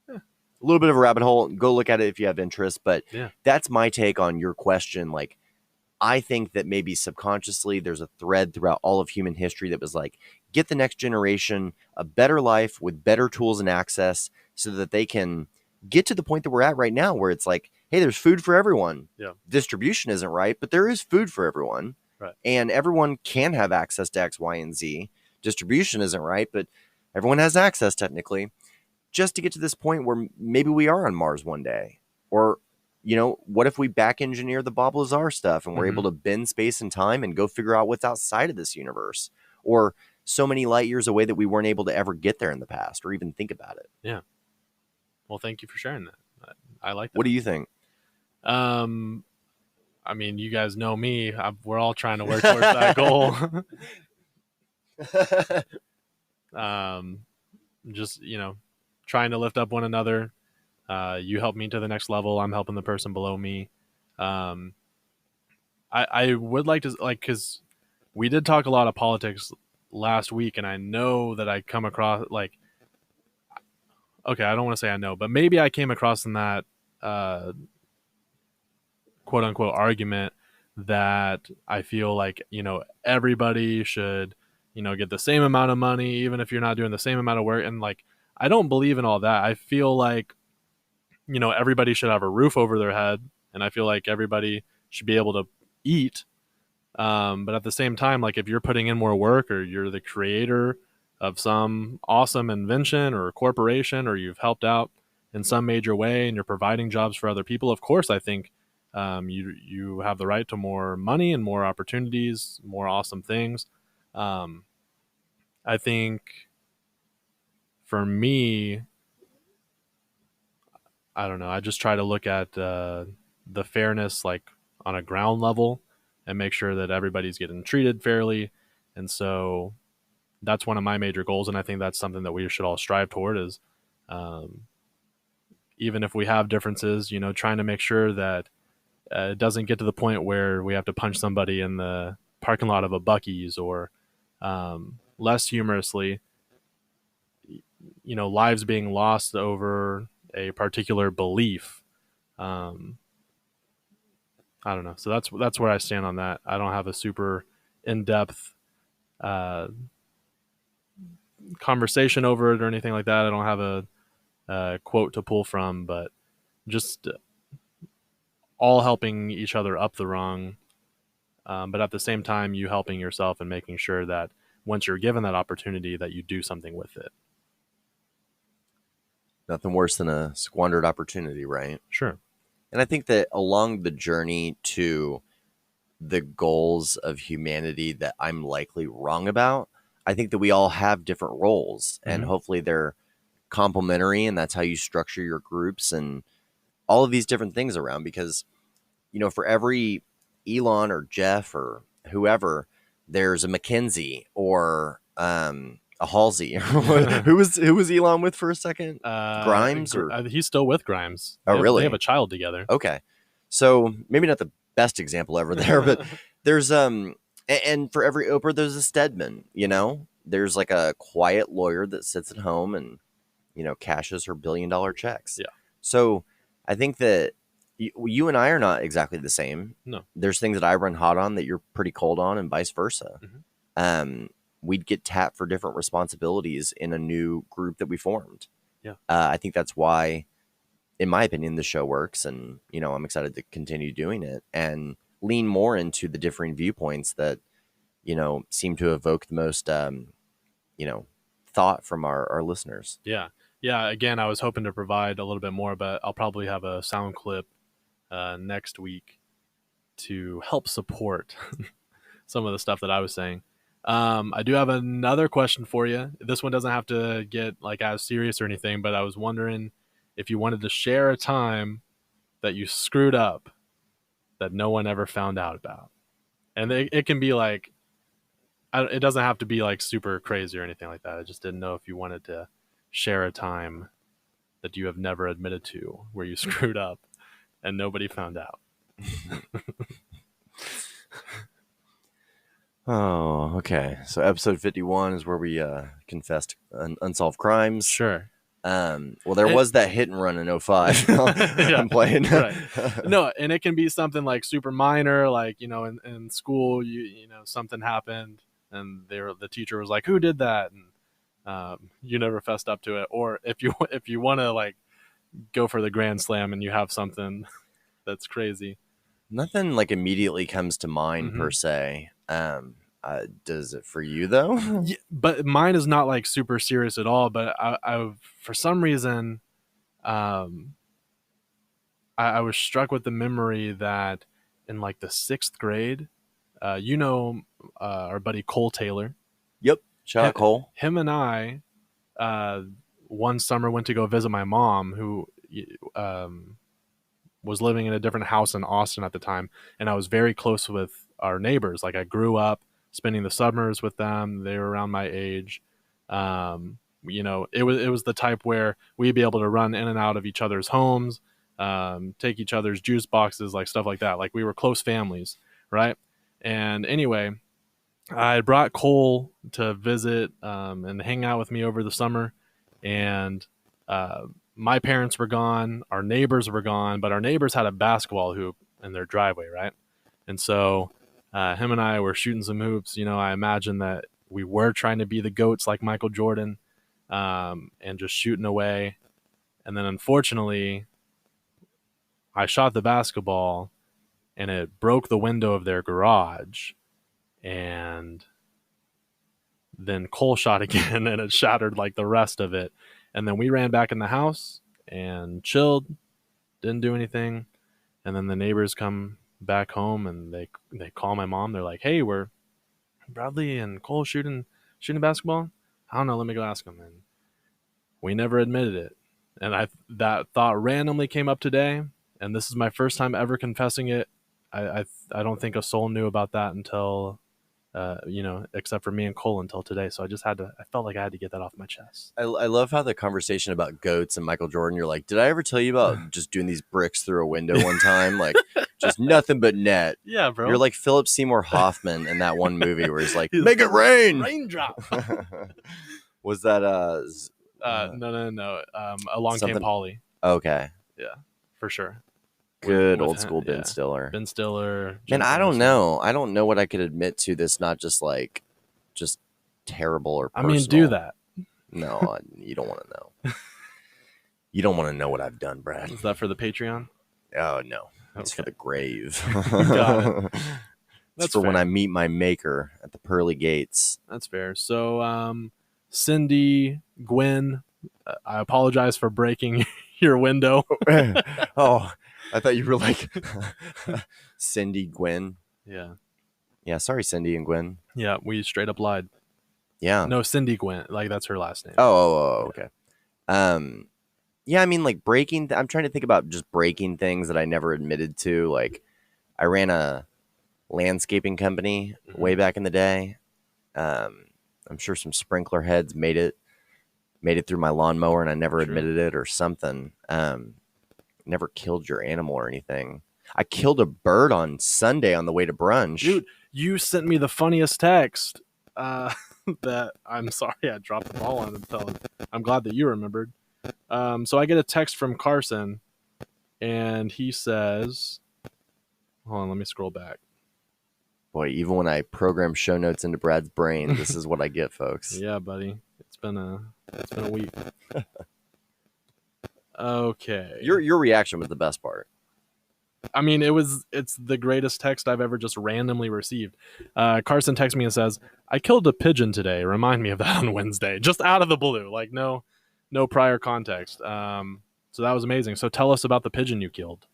A little bit of a rabbit hole. Go look at it if you have interest, but Yeah. that's my take on your question. Like, I think that maybe subconsciously there's a thread throughout all of human history that was like, get the next generation a better life with better tools and access so that they can get to the point that we're at right now where it's like, hey, there's food for everyone. Yeah. Distribution isn't right, but there is food for everyone. Right. And everyone can have access to X, Y, and Z. Distribution isn't right, but everyone has access technically, just to get to this point where maybe we are on Mars one day. Or, what if we back engineer the Bob Lazar stuff and we're able to bend space and time and go figure out what's outside of this universe, or so many light years away that we weren't able to ever get there in the past or even think about it. Yeah. Well, thank you for sharing that. I like that. What do you think? I mean, you guys know me. We're all trying to work towards that goal. Just, trying to lift up one another. You help me to the next level. I'm helping the person below me. I would like to, because we did talk a lot of politics last week, and I know that I come across, okay, I don't want to say I know, but maybe I came across in that quote unquote argument that I feel like, everybody should, get the same amount of money, even if you're not doing the same amount of work. And I don't believe in all that. I feel like, everybody should have a roof over their head, and I feel like everybody should be able to eat. But at the same time, if you're putting in more work, or you're the creator of some awesome invention or corporation, or you've helped out in some major way and you're providing jobs for other people, of course, I think you have the right to more money and more opportunities, more awesome things. I think for me, I don't know, I just try to look at the fairness on a ground level and make sure that everybody's getting treated fairly. And so that's one of my major goals, and I think that's something that we should all strive toward, is even if we have differences, trying to make sure that it doesn't get to the point where we have to punch somebody in the parking lot of a Buc-ee's, or less humorously, lives being lost over a particular belief. I don't know. So that's where I stand on that. I don't have a super in-depth conversation over it or anything like that. I don't have a quote to pull from, but just all helping each other up the rung. But at the same time, you helping yourself and making sure that once you're given that opportunity, that you do something with it. Nothing worse than a squandered opportunity, right? Sure. And I think that along the journey to the goals of humanity that I'm likely wrong about, I think that we all have different roles, and hopefully they're complementary, and that's how you structure your groups and all of these different things around. Because, for every Elon or Jeff or whoever, there's a McKinsey or a Halsey. who was Elon with for a second? Grimes? Or he's still with Grimes. Really? They have a child together. Okay. So maybe not the best example ever there, but there's and for every Oprah, there's a Stedman, there's a quiet lawyer that sits at home and, cashes her $1 billion checks. Yeah. So I think that you and I are not exactly the same. No. There's things that I run hot on that you're pretty cold on, and vice versa. We'd get tapped for different responsibilities in a new group that we formed. Yeah. I think that's why, in my opinion, the show works, and, I'm excited to continue doing it and lean more into the differing viewpoints that, seem to evoke the most, thought from our listeners. Yeah. Yeah. Again, I was hoping to provide a little bit more, but I'll probably have a sound clip next week to help support some of the stuff that I was saying. I do have another question for you. This one doesn't have to get like as serious or anything, but I was wondering if you wanted to share a time that you screwed up that no one ever found out about. And it can be like, it doesn't have to be like super crazy or anything like that. I just didn't know if you wanted to share a time that you have never admitted to where you screwed up and nobody found out. Oh, okay. So episode 51 is where we confessed unsolved crimes. Sure. Well, there was that hit and run in 05. Yeah, I'm playing. Right. No, and it can be something like super minor, like, you know, in school, you know, something happened and the teacher was like, who did that? And you never fessed up to it. Or if you want to like go for the grand slam and you have something that's crazy. Nothing like immediately comes to mind per se. Does it for you though? Yeah, but mine is not like super serious at all. But I for some reason, I was struck with the memory that in like the 6th grade, you know, our buddy Cole Taylor. Yep. Shout out Cole. Him and I, one summer went to go visit my mom, who was living in a different house in Austin at the time, and I was very close with our neighbors. Like I grew up spending the summers with them. They were around my age. You know, it was the type where we'd be able to run in and out of each other's homes, take each other's juice boxes, like stuff like that. Like we were close families, right? And anyway, I brought Cole to visit and hang out with me over the summer, and my parents were gone, our neighbors were gone, but our neighbors had a basketball hoop in their driveway, right? And so him and I were shooting some hoops. You know, I imagine that we were trying to be the GOATs like Michael Jordan, and just shooting away. And then unfortunately, I shot the basketball and it broke the window of their garage. And then Cole shot again and it shattered like the rest of it. And then we ran back in the house and chilled, didn't do anything. And then the neighbors come back home and they call my mom. They're like, hey, we're Bradley and Cole shooting basketball. I don't know, let me go ask them. And we never admitted it. And that thought randomly came up today, and this is my first time ever confessing it. I don't think a soul knew about that until you know, except for me and Cole until today. So I felt like I had to get that off my chest. I love how the conversation about goats and Michael Jordan, you're like, did I ever tell you about just doing these bricks through a window one time? Like just nothing but net. Yeah, bro. You're like Philip Seymour Hoffman in that one movie where he's like, make it rain. Raindrop. Was that no. Along Came Polly. Okay. Yeah, for sure. Good old school Ben Stiller. Ben Stiller. And I don't know. I don't know what I could admit to this, not just like just terrible or personal. I mean, do that. No, you don't want to know. You don't want to know what I've done, Brad. Is that for the Patreon? Oh, no. It's for the grave. Got it. That's for fair. When I meet my maker at the pearly gates. That's fair. So, Cindy, Gwen, I apologize for breaking your window. Oh, I thought you were like Cindy, Gwen. Yeah. Yeah, sorry, Cindy and Gwen. Yeah, we straight up lied. Yeah. No, Cindy Gwen. Like, that's her last name. Oh, okay. Yeah, I mean, like breaking. I'm trying to think about just breaking things that I never admitted to. Like, I ran a landscaping company way back in the day. I'm sure some sprinkler heads made it through my lawnmower, and I never admitted it or something. Never killed your animal or anything. I killed a bird on Sunday on the way to brunch. Dude, you sent me the funniest text. That I'm sorry I dropped the ball on until I'm glad that you remembered. So I get a text from Carson, and he says, hold on, let me scroll back. Boy, even when I program show notes into Brad's brain, this is what I get, folks. Yeah, buddy. It's been a week. Okay. Your reaction was the best part. I mean, it's the greatest text I've ever just randomly received. Carson texts me and says, I killed a pigeon today. Remind me of that on Wednesday. Just out of the blue. Like no prior context. So that was amazing. So tell us about the pigeon you killed.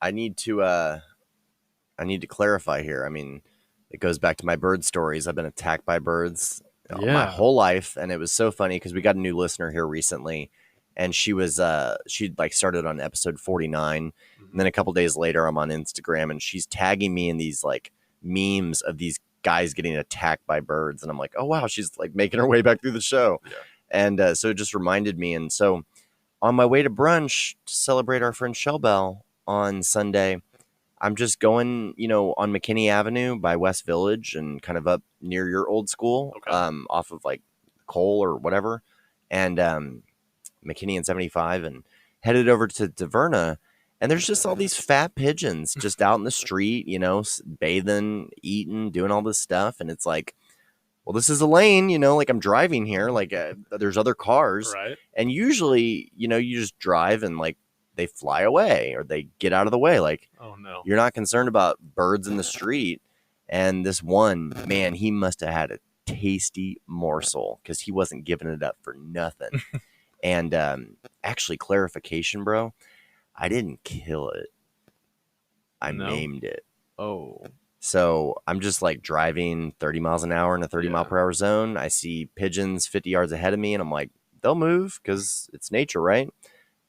I need to clarify here. I mean, it goes back to my bird stories. I've been attacked by birds my Yeah. whole life, and it was so funny because we got a new listener here recently, and she'd like started on episode 49, and then a couple days later I'm on Instagram, and she's tagging me in these like memes of these guys getting attacked by birds, and I'm like, oh wow, she's like making her way back through the show. Yeah. And so it just reminded me. And so on my way to brunch to celebrate our friend Shellbell on Sunday, I'm just going, on McKinney Avenue by West Village and kind of up near your old school, Okay. Off of like Cole or whatever, and McKinney and 75, and headed over to Taverna. And there's just all these fat pigeons just out in the street, bathing, eating, doing all this stuff. And it's like, well, this is a lane, like I'm driving here, like there's other cars. Right. And usually, you just drive and like they fly away or they get out of the way. Like, Oh no. you're not concerned about birds in the street. And this one, man, he must have had a tasty morsel because he wasn't giving it up for nothing. And actually, clarification, bro, I didn't kill it. I No? maimed it. Oh. So I'm just like driving 30 miles an hour in a 30 mile per hour zone. I see pigeons 50 yards ahead of me, and I'm like, they'll move because it's nature, right?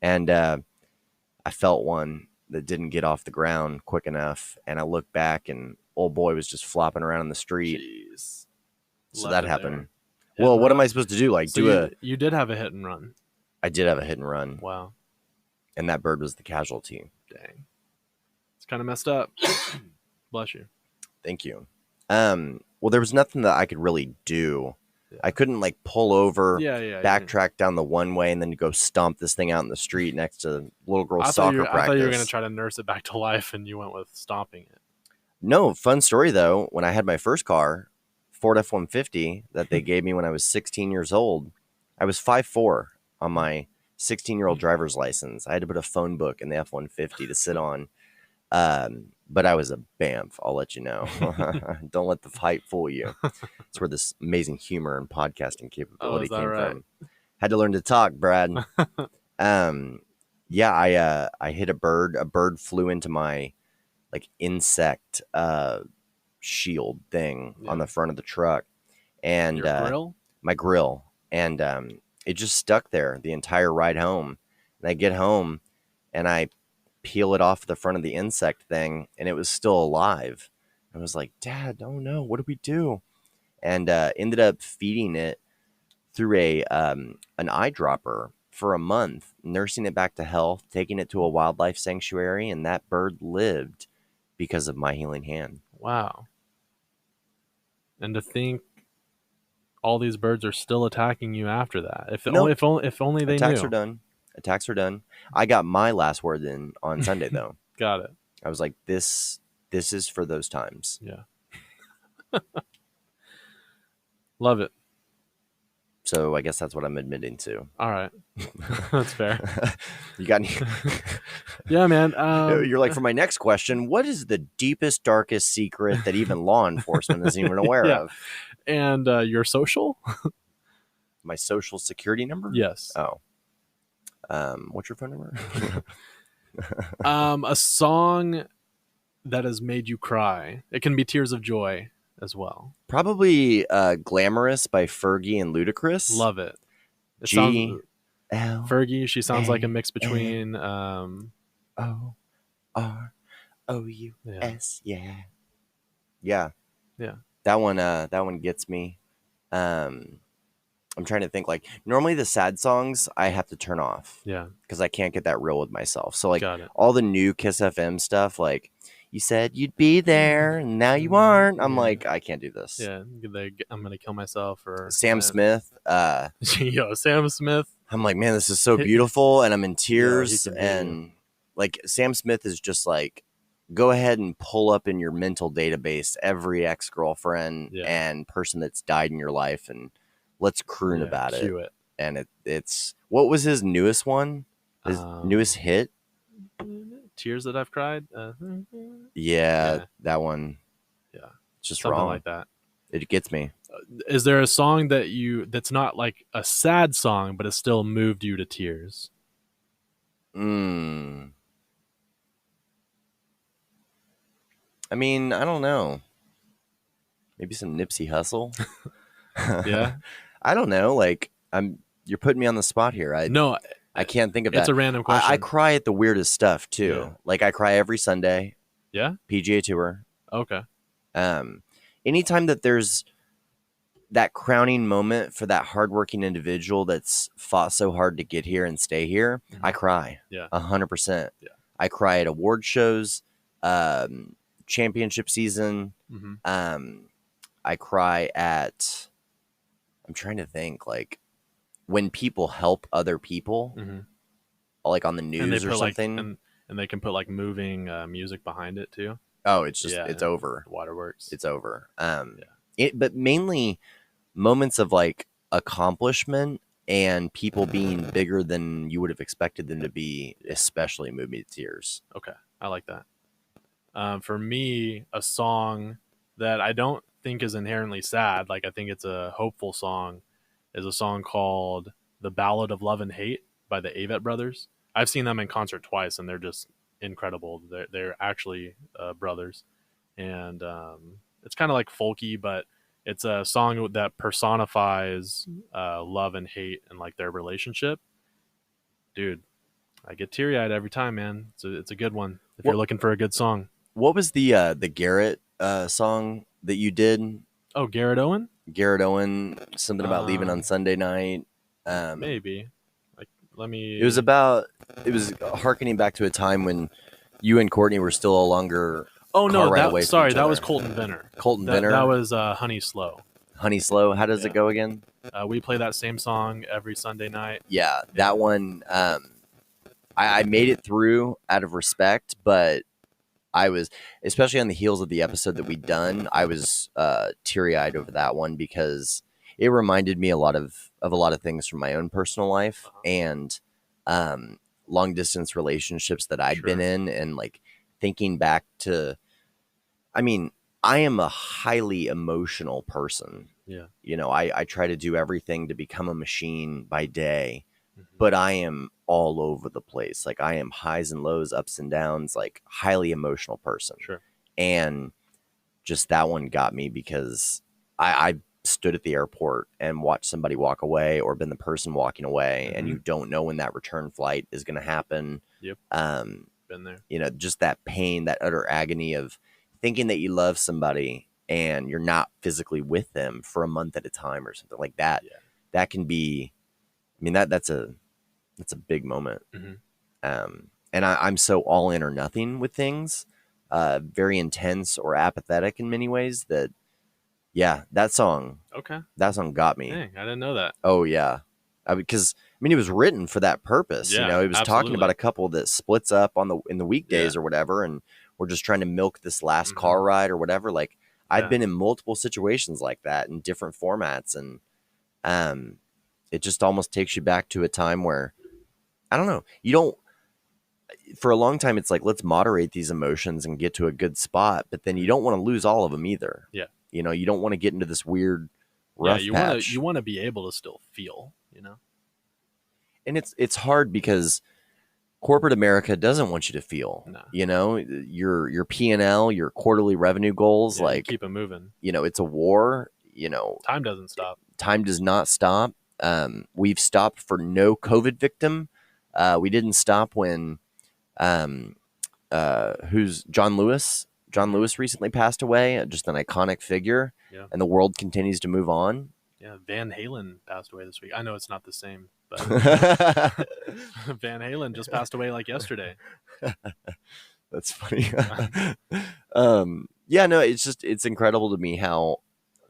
And I felt one that didn't get off the ground quick enough, and I looked back, and old boy was just flopping around in the street. Jeez. So Left that it happened. there. Well, Hit what and am I run? supposed to do? Like So you did have a hit and run. I did have a hit and run, Wow. and that bird was the casualty. Dang. It's kind of messed up. Bless you. Thank you. Well, there was nothing that I could really do. Yeah. I couldn't like pull over, Yeah. backtrack down the one way, and then go stomp this thing out in the street next to little girl's I thought soccer you practice. were going to try to nurse it back to life, and you went with stomping it. No, fun story though. When I had my first car, Ford F-150 that they gave me when I was 16 years old, I was 5'4" on my 16-year-old driver's license. I had to put a phone book in the F-150 to sit on. But I was a bamf, I'll let you know. Don't let the height fool you. It's where this amazing humor and podcasting capability came from. Had to learn to talk, Brad. Yeah, I hit a bird. A bird flew into my like insect shield thing on the front of the truck, and Your grill? my grill, and it just stuck there the entire ride home. And I get home, and I peel it off the front of the insect thing, and it was still alive. I was like, Dad, oh no, what do we do? And ended up feeding it through an eyedropper for a month, nursing it back to health, taking it to a wildlife sanctuary, and that bird lived because of my healing hand. Wow. And to think all these birds are still attacking you after that. If only they Attacks knew. are done. Attacks are done. I got my last word in on Sunday though. Got it. I was like, this is for those times. Yeah. Love it. So I guess that's what I'm admitting to. All right. That's fair. You got any? Yeah, man. You're like, for my next question, what is the deepest, darkest secret that even law enforcement isn't even aware of? And your social? My social security number? Yes. Oh. What's your phone number? A song that has made you cry. It can be tears of joy as well. Probably Glamorous by Fergie and Ludacris. Love it. Fergie, she sounds like a mix between O-R-O-U-S. Yeah. Yeah. Yeah. That one gets me. I'm trying to think, like, normally the sad songs I have to turn off. Yeah. Because I can't get that real with myself. So, like, Got it. all the new Kiss FM stuff, like, you said you'd be there, and now you aren't. I'm like, I can't do this. Yeah. I'm going to kill myself. Or Sam Smith. Yo, Sam Smith. I'm like, man, this is so beautiful, and I'm in tears. Yeah, and, like, Sam Smith is just like, go ahead and pull up in your mental database every ex-girlfriend and person that's died in your life, and let's croon about it. And it's what was his newest one? His newest hit? Tears That I've Cried. Yeah, that one. Yeah, it's just something wrong. like that. It gets me. Is there a song that's not like a sad song, but it still moved you to tears? I mean, I don't know. Maybe some Nipsey Hussle. Yeah. I don't know. Like you're putting me on the spot here. I can't think of that. It's a random question. I cry at the weirdest stuff too. Yeah. Like I cry every Sunday. Yeah. PGA Tour. Okay. Anytime that there's that crowning moment for that hardworking individual that's fought so hard to get here and stay here, I cry. Yeah. 100%. Yeah. I cry at award shows, championship season. I cry at, I'm trying to think, like when people help other people, like on the news or something. And they can put like moving music behind it too. Oh, it's just, it's over. Waterworks. It's over. But mainly moments of like accomplishment and people being bigger than you would have expected them to be, especially move me to tears. Okay. I like that. For me, a song that I don't think is inherently sad, like I think it's a hopeful song, is a song called The Ballad of Love and Hate by the Avett Brothers. I've seen them in concert twice and they're just incredible. They're actually brothers. And it's kind of like folky, but it's a song that personifies love and hate and like their relationship. Dude, I get teary-eyed every time, man. It's a good one if you're looking for a good song. What was the Garrett song that you did? Oh, Garrett Owen? Garrett Owen, something about leaving on Sunday night. Maybe. Like, let me. It was harkening back to a time when you and Kortney were still a longer. Oh no! That was Colton Venner. Colton Venner. That was Honey Slow. Honey Slow. How does it go again? We play that same song every Sunday night. Yeah, that one. I made it through out of respect, but I was, especially on the heels of the episode that we'd done, I was teary-eyed over that one because it reminded me a lot of a lot of things from my own personal life and long distance relationships that I'd been in, and like thinking back to. I mean, I am a highly emotional person. Yeah. You know, I try to do everything to become a machine by day, but I am all over the place. Like I am highs and lows, ups and downs, like highly emotional person. Sure. And just that one got me because I stood at the airport and watched somebody walk away or been the person walking away, and you don't know when that return flight is going to happen. Yep. Been there. You know, just that pain, that utter agony of thinking that you love somebody and you're not physically with them for a month at a time or something like that. Yeah. That can be, I mean, that's a big moment. And I'm so all in or nothing with things, very intense or apathetic in many ways that, that song got me. Dang, I didn't know that. Oh yeah. Because I mean, it was written for that purpose. Yeah, you know, it was talking about a couple that splits up in the weekdays or whatever, and we're just trying to milk this last car ride or whatever. Like I've been in multiple situations like that in different formats, and it just almost takes you back to a time where I don't know. You don't. For a long time, it's like let's moderate these emotions and get to a good spot, but then you don't want to lose all of them either. Yeah. You know, you don't want to get into this weird rough patch. You want to be able to still feel. You know. And it's hard because corporate America doesn't want you to feel. No. You know, your P&L, your quarterly revenue goals, like keep it moving. You know, it's a war. You know, time doesn't stop. Time does not stop. We've stopped for no COVID victim. We didn't stop when who's John Lewis. John Lewis recently passed away, just an iconic figure, and the world continues to move on. Yeah, Van Halen passed away this week. I know it's not the same, but Van Halen just passed away like yesterday. That's funny. No, it's incredible to me how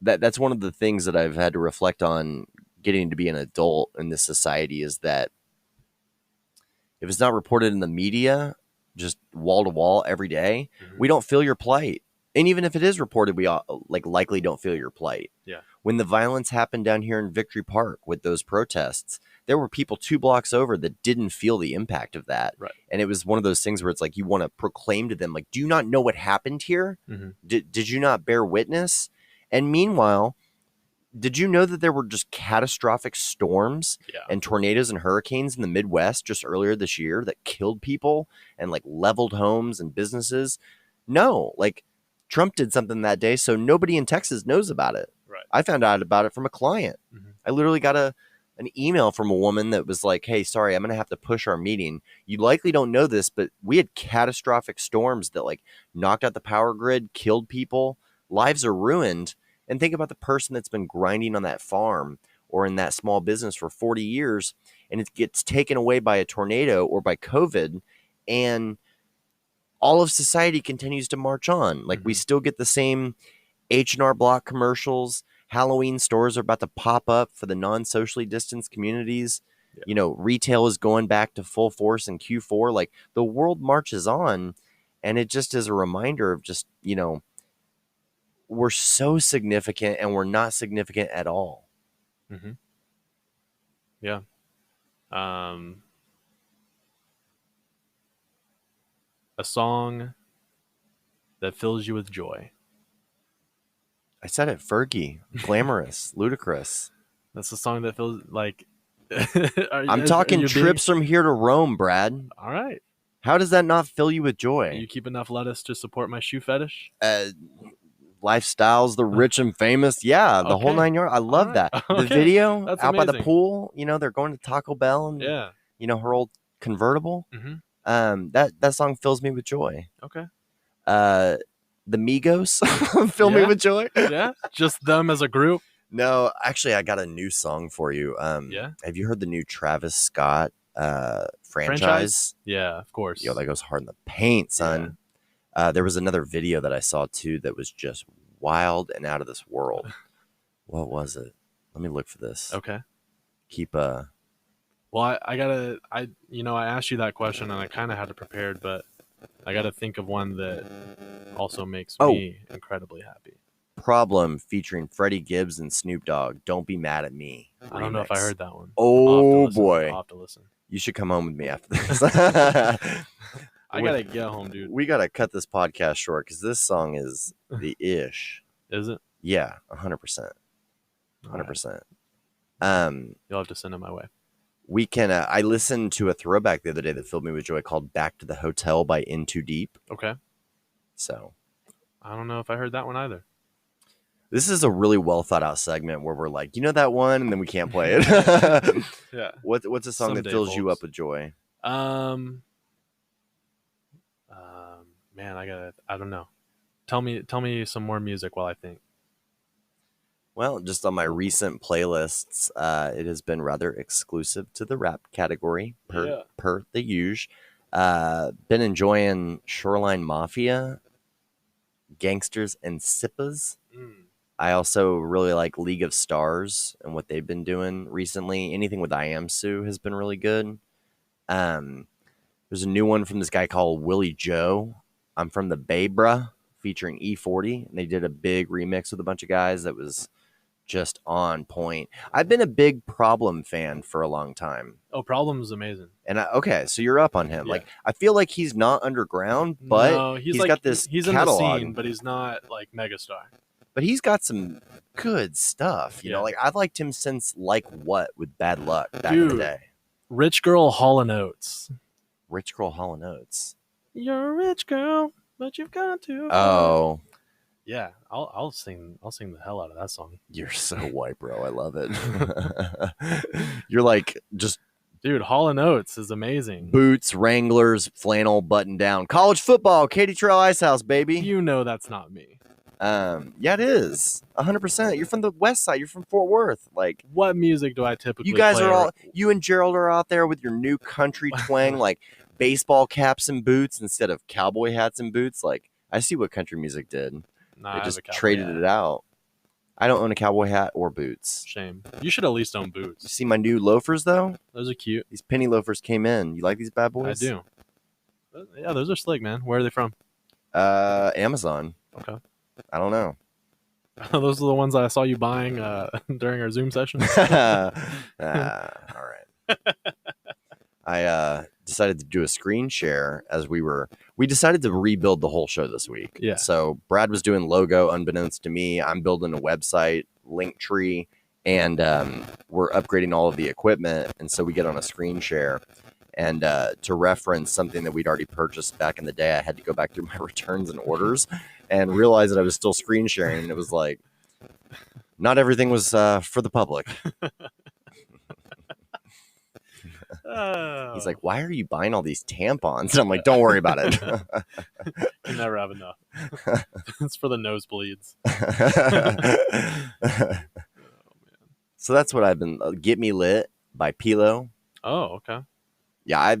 that's one of the things that I've had to reflect on getting to be an adult in this society is that if it's not reported in the media, just wall to wall every day, we don't feel your plight. And even if it is reported, we likely don't feel your plight. Yeah. When the violence happened down here in Victory Park with those protests, there were people 2 blocks over that didn't feel the impact of that. Right. And it was one of those things where it's like you want to proclaim to them, like, do you not know what happened here? Did you not bear witness? And meanwhile, did you know that there were just catastrophic storms and tornadoes and hurricanes in the Midwest just earlier this year that killed people and like leveled homes and businesses? No, like Trump did something that day, so nobody in Texas knows about it. Right. I found out about it from a client. Mm-hmm. I literally got an email from a woman that was like, hey, sorry, I'm going to have to push our meeting. You likely don't know this, but we had catastrophic storms that like knocked out the power grid, killed people, lives are ruined. And think about the person that's been grinding on that farm or in that small business for 40 years, and it gets taken away by a tornado or by COVID, and all of society continues to march on. Like we still get the same H&R Block commercials. Halloween stores are about to pop up for the non-socially distanced communities. Yeah. You know, retail is going back to full force in Q4. Like the world marches on, and it just is a reminder of just, you know, we're so significant and we're not significant at all. Mm-hmm. Yeah. A song that fills you with joy. I said it, Fergie, glamorous, ludicrous. That's a song that feels like... I'm talking trips from here to Rome, Brad. All right. How does that not fill you with joy? You keep enough lettuce to support my shoe fetish? Lifestyles, the rich and famous. Yeah, the whole 9 yards. I love that. The video That's out amazing. by the pool, you know, they're going to Taco Bell and, you know, her old convertible. Mm-hmm. That song fills me with joy. Okay. The Migos fill me with joy. Yeah, just them as a group. No, actually, I got a new song for you. Yeah. Have you heard the new Travis Scott franchise? Yeah, of course. Yo, that goes hard in the paint, son. Yeah. There was another video that I saw too that was just wild and out of this world. What was it? Let me look for this. Okay. Well, I asked you that question and I kind of had it prepared, but I got to think of one that also makes me incredibly happy. Problem featuring Freddie Gibbs and Snoop Dogg. Don't Be Mad at Me. I don't know if I heard that one. Oh, boy. I'll have to listen. You should come home with me after this. I got to get home, dude. We got to cut this podcast short because this song is the ish. Is it? Yeah, 100%. 100%. You'll have to send it my way. We can. I listened to a throwback the other day that filled me with joy called "Back to the Hotel" by In Too Deep. Okay. So, I don't know if I heard that one either. This is a really well thought out segment where we're like, you know that one, and then we can't play it. Yeah. What's a song that fills you up with joy? Man, I don't know. Tell me some more music while I think. Well, just on my recent playlists, it has been rather exclusive to the rap category per the usual. Been enjoying Shoreline Mafia, Gangsters and Sippas. I also really like League of Starz and what they've been doing recently. Anything with Iamsu has been really good. There's a new one from this guy called Willie Joe. I'm from the Bay Bruh, featuring E40. And they did a big remix with a bunch of guys that was just on point. I've been a big Problem fan for a long time. Oh, Problem's amazing. And so you're up on him. Yeah. Like, I feel like he's not underground, but he's like, got this he's catalog. In the scene, but he's not like megastar. But he's got some good stuff. You know, like I've liked him since Like What with Bad Luck back in the day. Rich Girl Hall & Oates. Rich Girl Hall & Oates. You're a rich girl, but you've got to. Oh. Yeah, I'll sing the hell out of that song. You're so white, bro. I love it. You're like just dude, Hall & Oates is amazing. Boots, Wranglers, flannel, button down. College football, Katy Trail Ice House, baby. You know that's not me. Yeah, it is 100%. You're from the West Side. You're from Fort Worth. Like, what music do I typically? You guys play are you and Gerald are out there with your new country twang, like baseball caps and boots instead of cowboy hats and boots. Like, I see what country music did. Nah, they just traded it out. I don't own a cowboy hat or boots. Shame. You should at least own boots. You see my new loafers though? Those are cute. These penny loafers came in. You like these bad boys? I do. Yeah, those are slick, man. Where are they from? Amazon. Okay. I don't know. Those are the ones I saw you buying during our Zoom session. All right. I decided to do a screen share as we decided to rebuild the whole show this week. Yeah. So Brad was doing logo unbeknownst to me. I'm building a website, link tree, and we're upgrading all of the equipment. And so we get on a screen share. And to reference something that we'd already purchased back in the day, I had to go back through my returns and orders. and realized that I was still screen sharing. And it was like, not everything was for the public. He's like, why are you buying all these tampons? And I'm like, don't worry about it. You never have enough. It's for the nosebleeds. So that's what I've been. Get Me Lit by Pilo. Oh, okay. Yeah,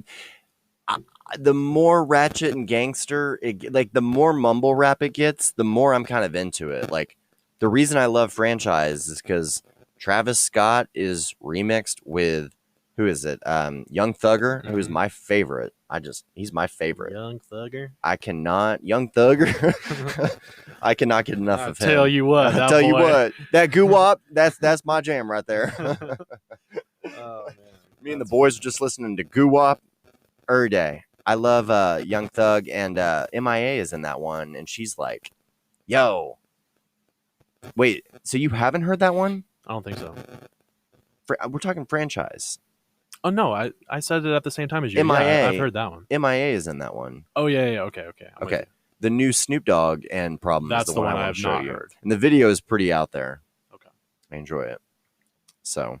the more ratchet and gangster, like the more mumble rap it gets, the more I'm kind of into it. Like the reason I love Franchise is because Travis Scott is remixed with, who is it? Young Thugger, who is my favorite. He's my favorite. Young Thugger. Young Thugger. I cannot get enough of him. Tell you what, I'll tell you what, that goo-wop, that's my jam right there. Oh man, me and the boys are just listening to goo-wop every day. I love Young Thug, and MIA is in that one, and she's like, yo. Wait, so you haven't heard that one? I don't think so. We're talking Franchise. Oh no, I said it at the same time as you. MIA. Yeah, I've heard that one. MIA is in that one. Oh yeah. Okay. Okay. The new Snoop Dogg and Problem That's is the one I I want have to show not you. heard. And the video is pretty out there. Okay. I enjoy it. So,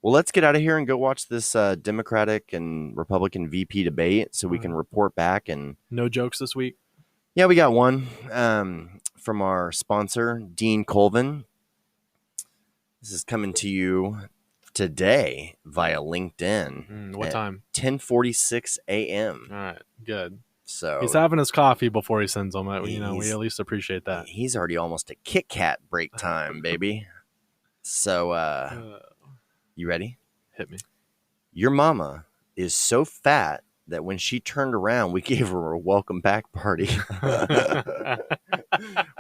well, let's get out of here and go watch this Democratic and Republican VP debate so we can report back. And no jokes this week? Yeah, we got one from our sponsor, Dean Colvin. This is coming to you today via LinkedIn. What time? 10:46 a.m. All right, good. So he's having his coffee before he sends them. We at least appreciate that. He's already almost at Kit Kat break time, baby. So, you ready? Hit me. Your mama is so fat that when she turned around, we gave her a welcome back party.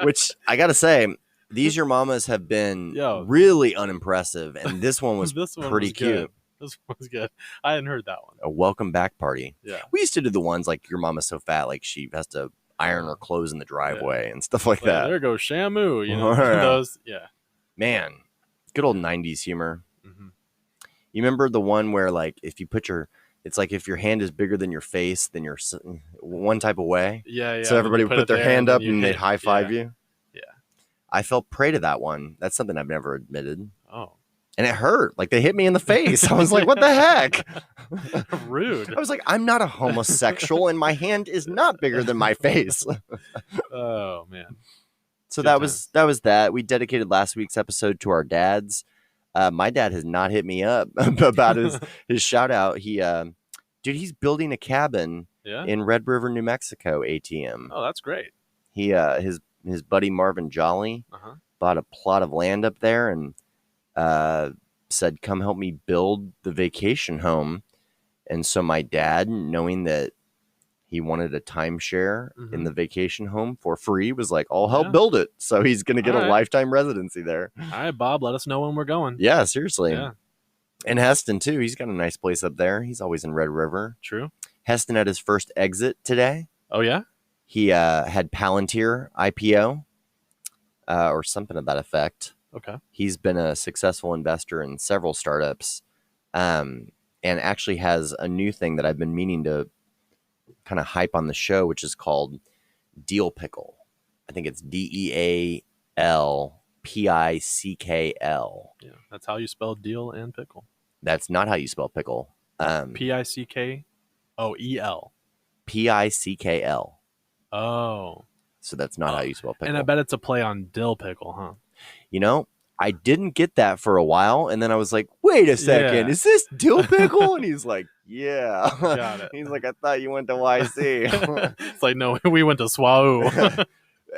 Which I gotta say, these your mamas have been really unimpressive, and this one was pretty cute. Good. This one's good. I hadn't heard that one. A welcome back party. Yeah. We used to do the ones like your mama's so fat, like she has to iron her clothes in the driveway and stuff like that. There goes Shamu. You know, those. Yeah. Man, good old 90s humor. Mm-hmm. You remember the one where like if you put it's like if your hand is bigger than your face, then you're one type of way. Yeah. So everybody would put their hand up and they'd high five you. Yeah. I fell prey to that one. That's something I've never admitted. Oh. And it hurt. Like they hit me in the face. I was like, what the heck? Rude. I was like, I'm not a homosexual and my hand is not bigger than my face. Oh man. So that was that. We dedicated last week's episode to our dads. My dad has not hit me up about his shout out. He's building a cabin in Red River, New Mexico, ATM. Oh, that's great. He his buddy Marvin Jolly bought a plot of land up there and said, come help me build the vacation home. And so my dad, knowing that he wanted a timeshare in the vacation home for free, was like, I'll help build it. So he's going to get a lifetime residency there. All right, Bob, let us know when we're going. Yeah, seriously. Yeah. And Heston, too. He's got a nice place up there. He's always in Red River. True. Heston had his first exit today. Oh, yeah? He had Palantir IPO or something of that effect. Okay. He's been a successful investor in several startups and actually has a new thing that I've been meaning to kind of hype on the show, which is called Deal Pickle. I think it's DEALPICKL. Yeah, that's how you spell deal and pickle. That's not how you spell pickle. PICKOEL. PICKL. Oh. So that's not how you spell pickle. And I bet it's a play on dill pickle, huh? You know, I didn't get that for a while, and then I was like, wait a second, is this dill pickle? And he's like, yeah. Got it. He's like, I thought you went to YC. It's like, no, we went to SWAU.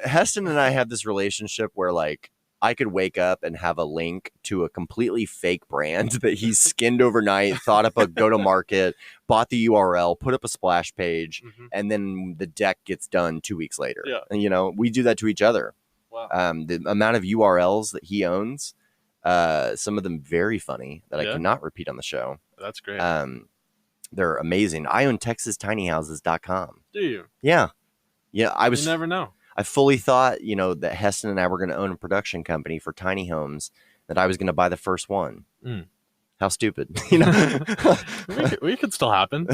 Heston and I have this relationship where like I could wake up and have a link to a completely fake brand that he's skinned overnight, thought up a go-to-market, bought the URL, put up a splash page, and then the deck gets done 2 weeks later. Yeah. And, you know, we do that to each other. Wow. The amount of URLs that he owns, some of them very funny that I cannot repeat on the show. That's great. They're amazing. I own TexasTinyHouses.com. Do you? Yeah. Yeah. You never know. I fully thought, you know, that Heston and I were going to own a production company for tiny homes, that I was going to buy the first one. How stupid. we could still happen.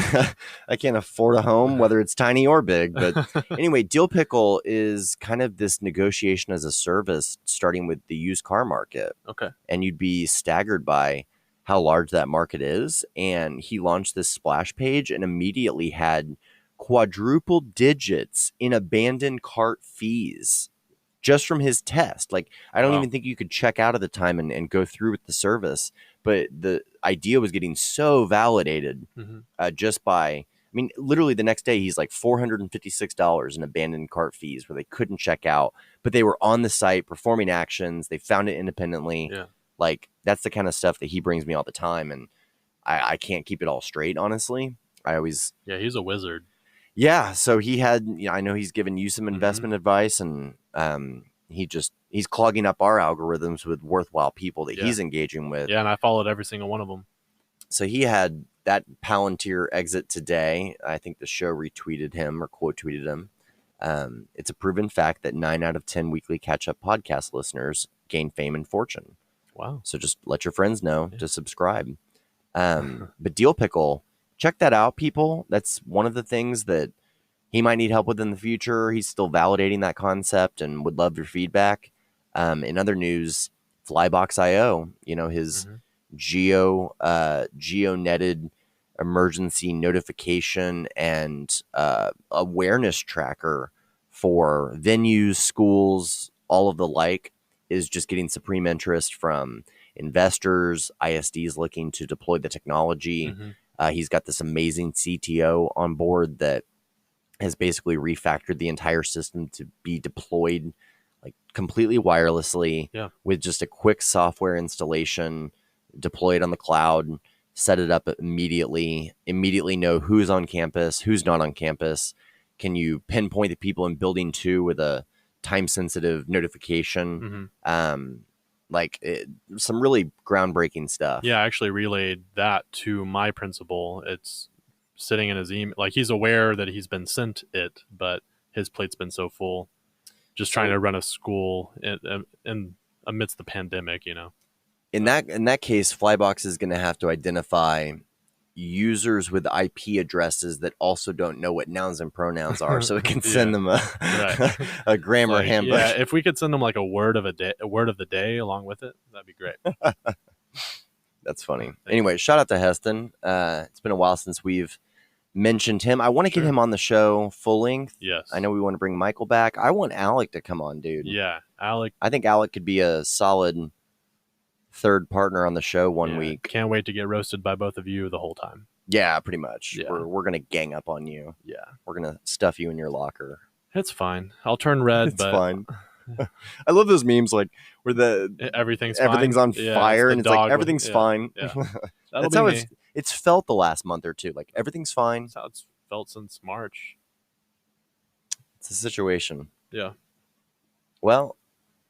I can't afford a home, whether it's tiny or big. But anyway, Deal Pickle is kind of this negotiation as a service, starting with the used car market. Okay. And you'd be staggered by how large that market is. And he launched this splash page and immediately had quadruple digits in abandoned cart fees just from his test. Like, I don't even think you could check out at the time and go through with the service. But the idea was getting so validated just by, I mean, literally the next day, he's like $456 in abandoned cart fees where they couldn't check out, but they were on the site performing actions. They found it independently. Yeah. Like, that's the kind of stuff that he brings me all the time. And I can't keep it all straight, honestly. Yeah, he's a wizard. Yeah. So he had, I know he's given you some investment advice, and he's clogging up our algorithms with worthwhile people that he's engaging with. Yeah, and I followed every single one of them. So he had that Palantir exit today. I think the show retweeted him or quote tweeted him. It's a proven fact that 9 out of 10 weekly catch-up podcast listeners gain fame and fortune. Wow. So just let your friends know to subscribe. But Deal Pickle, check that out, people. That's one of the things that he might need help with in the future. He's still validating that concept and would love your feedback. In other news, Flybox.io, his geo-netted emergency notification and awareness tracker for venues, schools, all of the like, is just getting supreme interest from investors, ISDs looking to deploy the technology. He's got this amazing CTO on board that has basically refactored the entire system to be deployed like completely wirelessly with just a quick software installation, deploy it on the cloud, set it up immediately know who's on campus, who's not on campus. Can you pinpoint the people in building 2 with a time sensitive notification? Some really groundbreaking stuff. Yeah, I actually relayed that to my principal. It's sitting in his email. Like, he's aware that he's been sent it, but his plate's been so full. Just trying to run a school in amidst the pandemic, In that case, Flybox is going to have to identify users with IP addresses that also don't know what nouns and pronouns are, so it can send them a grammar handbook. Yeah, if we could send them like a word of the day along with it, that'd be great. That's funny. Anyway, shout out to Heston. It's been a while since we've mentioned him. I want to get him on the show full length. Yes. I know we want to bring Michael back. I want Alec to come on, dude. Yeah, Alec. I think Alec could be a solid third partner on the show one week. Can't wait to get roasted by both of you the whole time. Yeah, pretty much. Yeah. We're gonna gang up on you. Yeah. We're gonna stuff you in your locker. It's fine. I'll turn red, it's but fine. I love those memes like where everything's on fire and it's like everything's fine. Yeah. That's how it's felt the last month or two. Like everything's fine. That's how it's felt since March. It's a situation. Yeah. Well,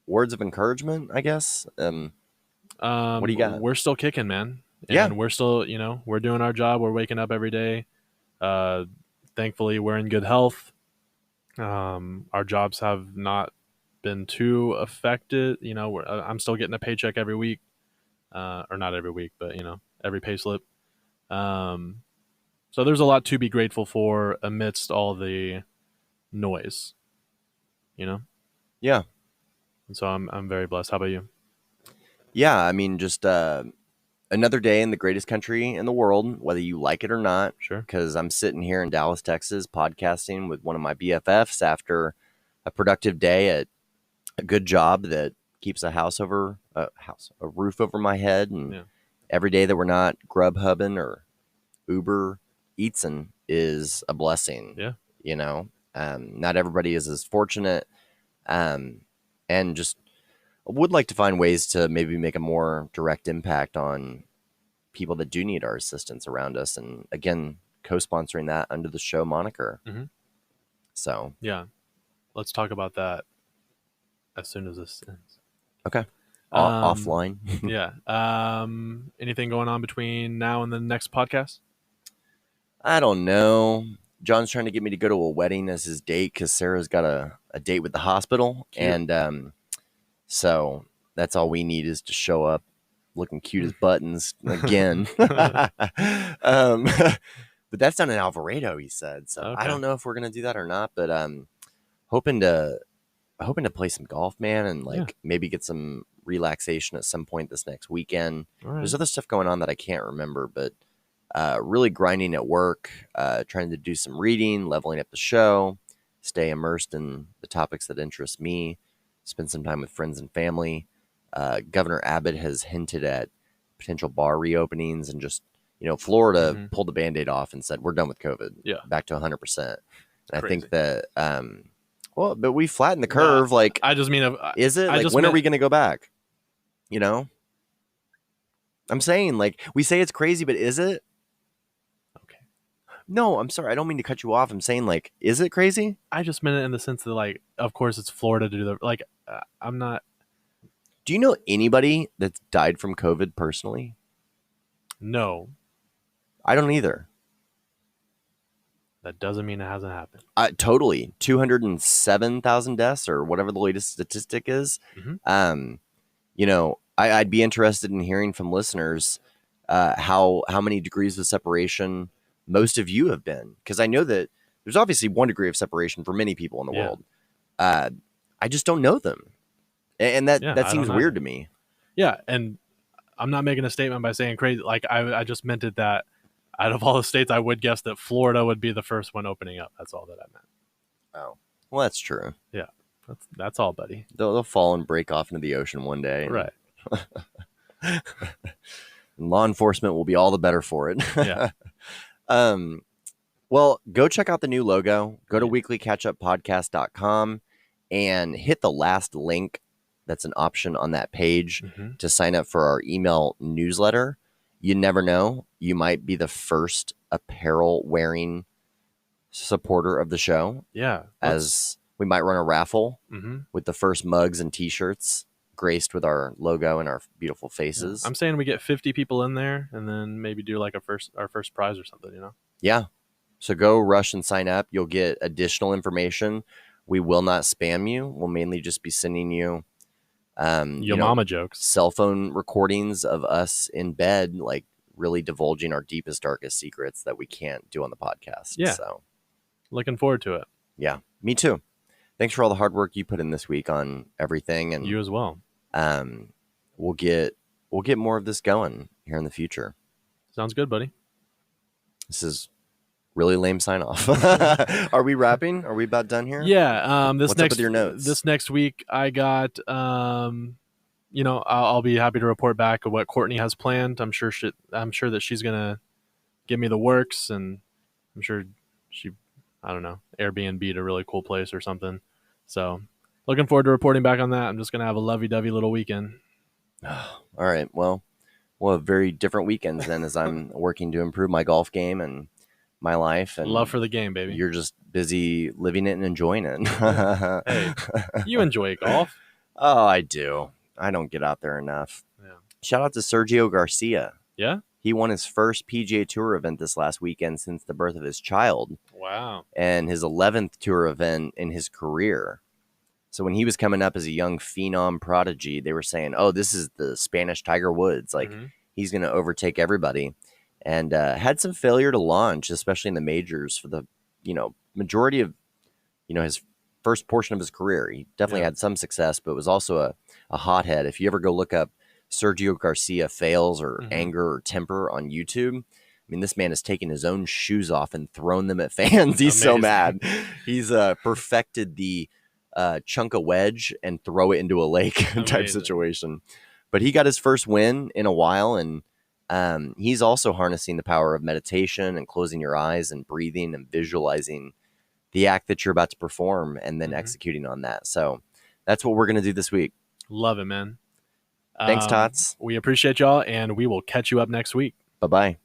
words of encouragement, I guess. What do you got? We're still kicking, man. And we're still, we're doing our job. We're waking up every day. Thankfully, we're in good health. Our jobs have not been too affected. I'm still getting a paycheck every week, or not every week, but every pay slip. So there's a lot to be grateful for amidst all the noise. Yeah. And so I'm very blessed. How about you? Yeah, I mean, just another day in the greatest country in the world, whether you like it or not. Sure. Because I'm sitting here in Dallas, Texas, podcasting with one of my BFFs after a productive day at a good job that keeps a roof over my head. And every day that we're not Grubhubbing or Uber Eatsin is a blessing. Yeah. Not everybody is as fortunate. And just would like to find ways to maybe make a more direct impact on people that do need our assistance around us. And again, co-sponsoring that under the show moniker. So yeah, let's talk about that as soon as this ends. Okay. Offline. Yeah. Anything going on between now and the next podcast? I don't know. John's trying to get me to go to a wedding as his date because Sarah's got a date with the hospital. Cute. And so that's all we need is to show up looking cute as buttons again. But that's down in Alvarado, he said. So Okay. I don't know if we're gonna do that or not. But hoping to play some golf, man, and like maybe get some relaxation at some point this next weekend. All right. There's other stuff going on that I can't remember, but really grinding at work, trying to do some reading, leveling up the show, stay immersed in the topics that interest me, spend some time with friends and family. Governor Abbott has hinted at potential bar reopenings, and just, Florida pulled the Band-Aid off and said, we're done with COVID. Yeah. Back to 100%. And I Crazy. think that, but we flattened the curve. Well, like, I just mean, is it? Like, when are we going to go back? I'm saying, like, we say it's crazy, but is it? Okay. No, I'm sorry. I don't mean to cut you off. I'm saying, like, is it crazy? I just meant it in the sense that, like, of course it's Florida to do the, like, I'm not. Do you know anybody that's died from COVID personally? No. I don't either. That doesn't mean it hasn't happened. Totally. 207,000 deaths or whatever the latest statistic is. Mm-hmm. I'd be interested in hearing from listeners how many degrees of separation most of you have been. Because I know that there's obviously 1 degree of separation for many people in the world. I just don't know them. And that seems weird to me. Yeah, and I'm not making a statement by saying crazy. Like, I just meant it that out of all the states, I would guess that Florida would be the first one opening up. That's all that I meant. Oh, well, that's true. Yeah, that's all, buddy. They'll fall and break off into the ocean one day. Right. And law enforcement will be all the better for it. Yeah. Well, go check out the new logo. Go to weeklycatchuppodcast.com and hit the last link. That's an option on that page to sign up for our email newsletter. You never know. You might be the first apparel wearing supporter of the show. Yeah. As we might run a raffle Mm-hmm. with the first mugs and t-shirts graced with our logo and our beautiful faces. Yeah. I'm saying we get 50 people in there and then maybe do like our first prize or something, Yeah. So go rush and sign up. You'll get additional information. We will not spam you. We'll mainly just be sending you mama jokes, cell phone recordings of us in bed, like really divulging our deepest, darkest secrets that we can't do on the podcast. Yeah. So looking forward to it. Yeah, me too. Thanks for all the hard work you put in this week on everything. And you as well. We'll get more of this going here in the future. Sounds good, buddy. This is really lame sign off. Are we wrapping? Are we about done here? Yeah. What's up with your notes? This next week, I got, I'll be happy to report back of what Kortney has planned. I'm sure that she's gonna give me the works, and I'm sure I don't know, Airbnb a really cool place or something. So looking forward to reporting back on that. I'm just gonna have a lovey-dovey little weekend. All right. Well, we'll have very different weekends then, as I'm working to improve my golf game and my life, and love for the game, baby. You're just busy living it and enjoying it. Hey, you enjoy golf. Oh, I do. I don't get out there enough. Yeah. Shout out to Sergio Garcia. Yeah. He won his first PGA Tour event this last weekend since the birth of his child. Wow. And his 11th tour event in his career. So when he was coming up as a young phenom prodigy, they were saying, oh, this is the Spanish Tiger Woods. Like, he's going to overtake everybody. And had some failure to launch, especially in the majors for the, majority of, his first portion of his career. He definitely had some success, but was also a hothead. If you ever go look up Sergio Garcia fails or anger or temper on YouTube, I mean, this man has taken his own shoes off and thrown them at fans. He's so mad. He's perfected the chunk a wedge and throw it into a lake type situation. But he got his first win in a while, and he's also harnessing the power of meditation and closing your eyes and breathing and visualizing the act that you're about to perform and then executing on that. So that's what we're going to do this week. Love it, man. Thanks, Tots. We appreciate y'all, and we will catch you up next week. Bye-bye.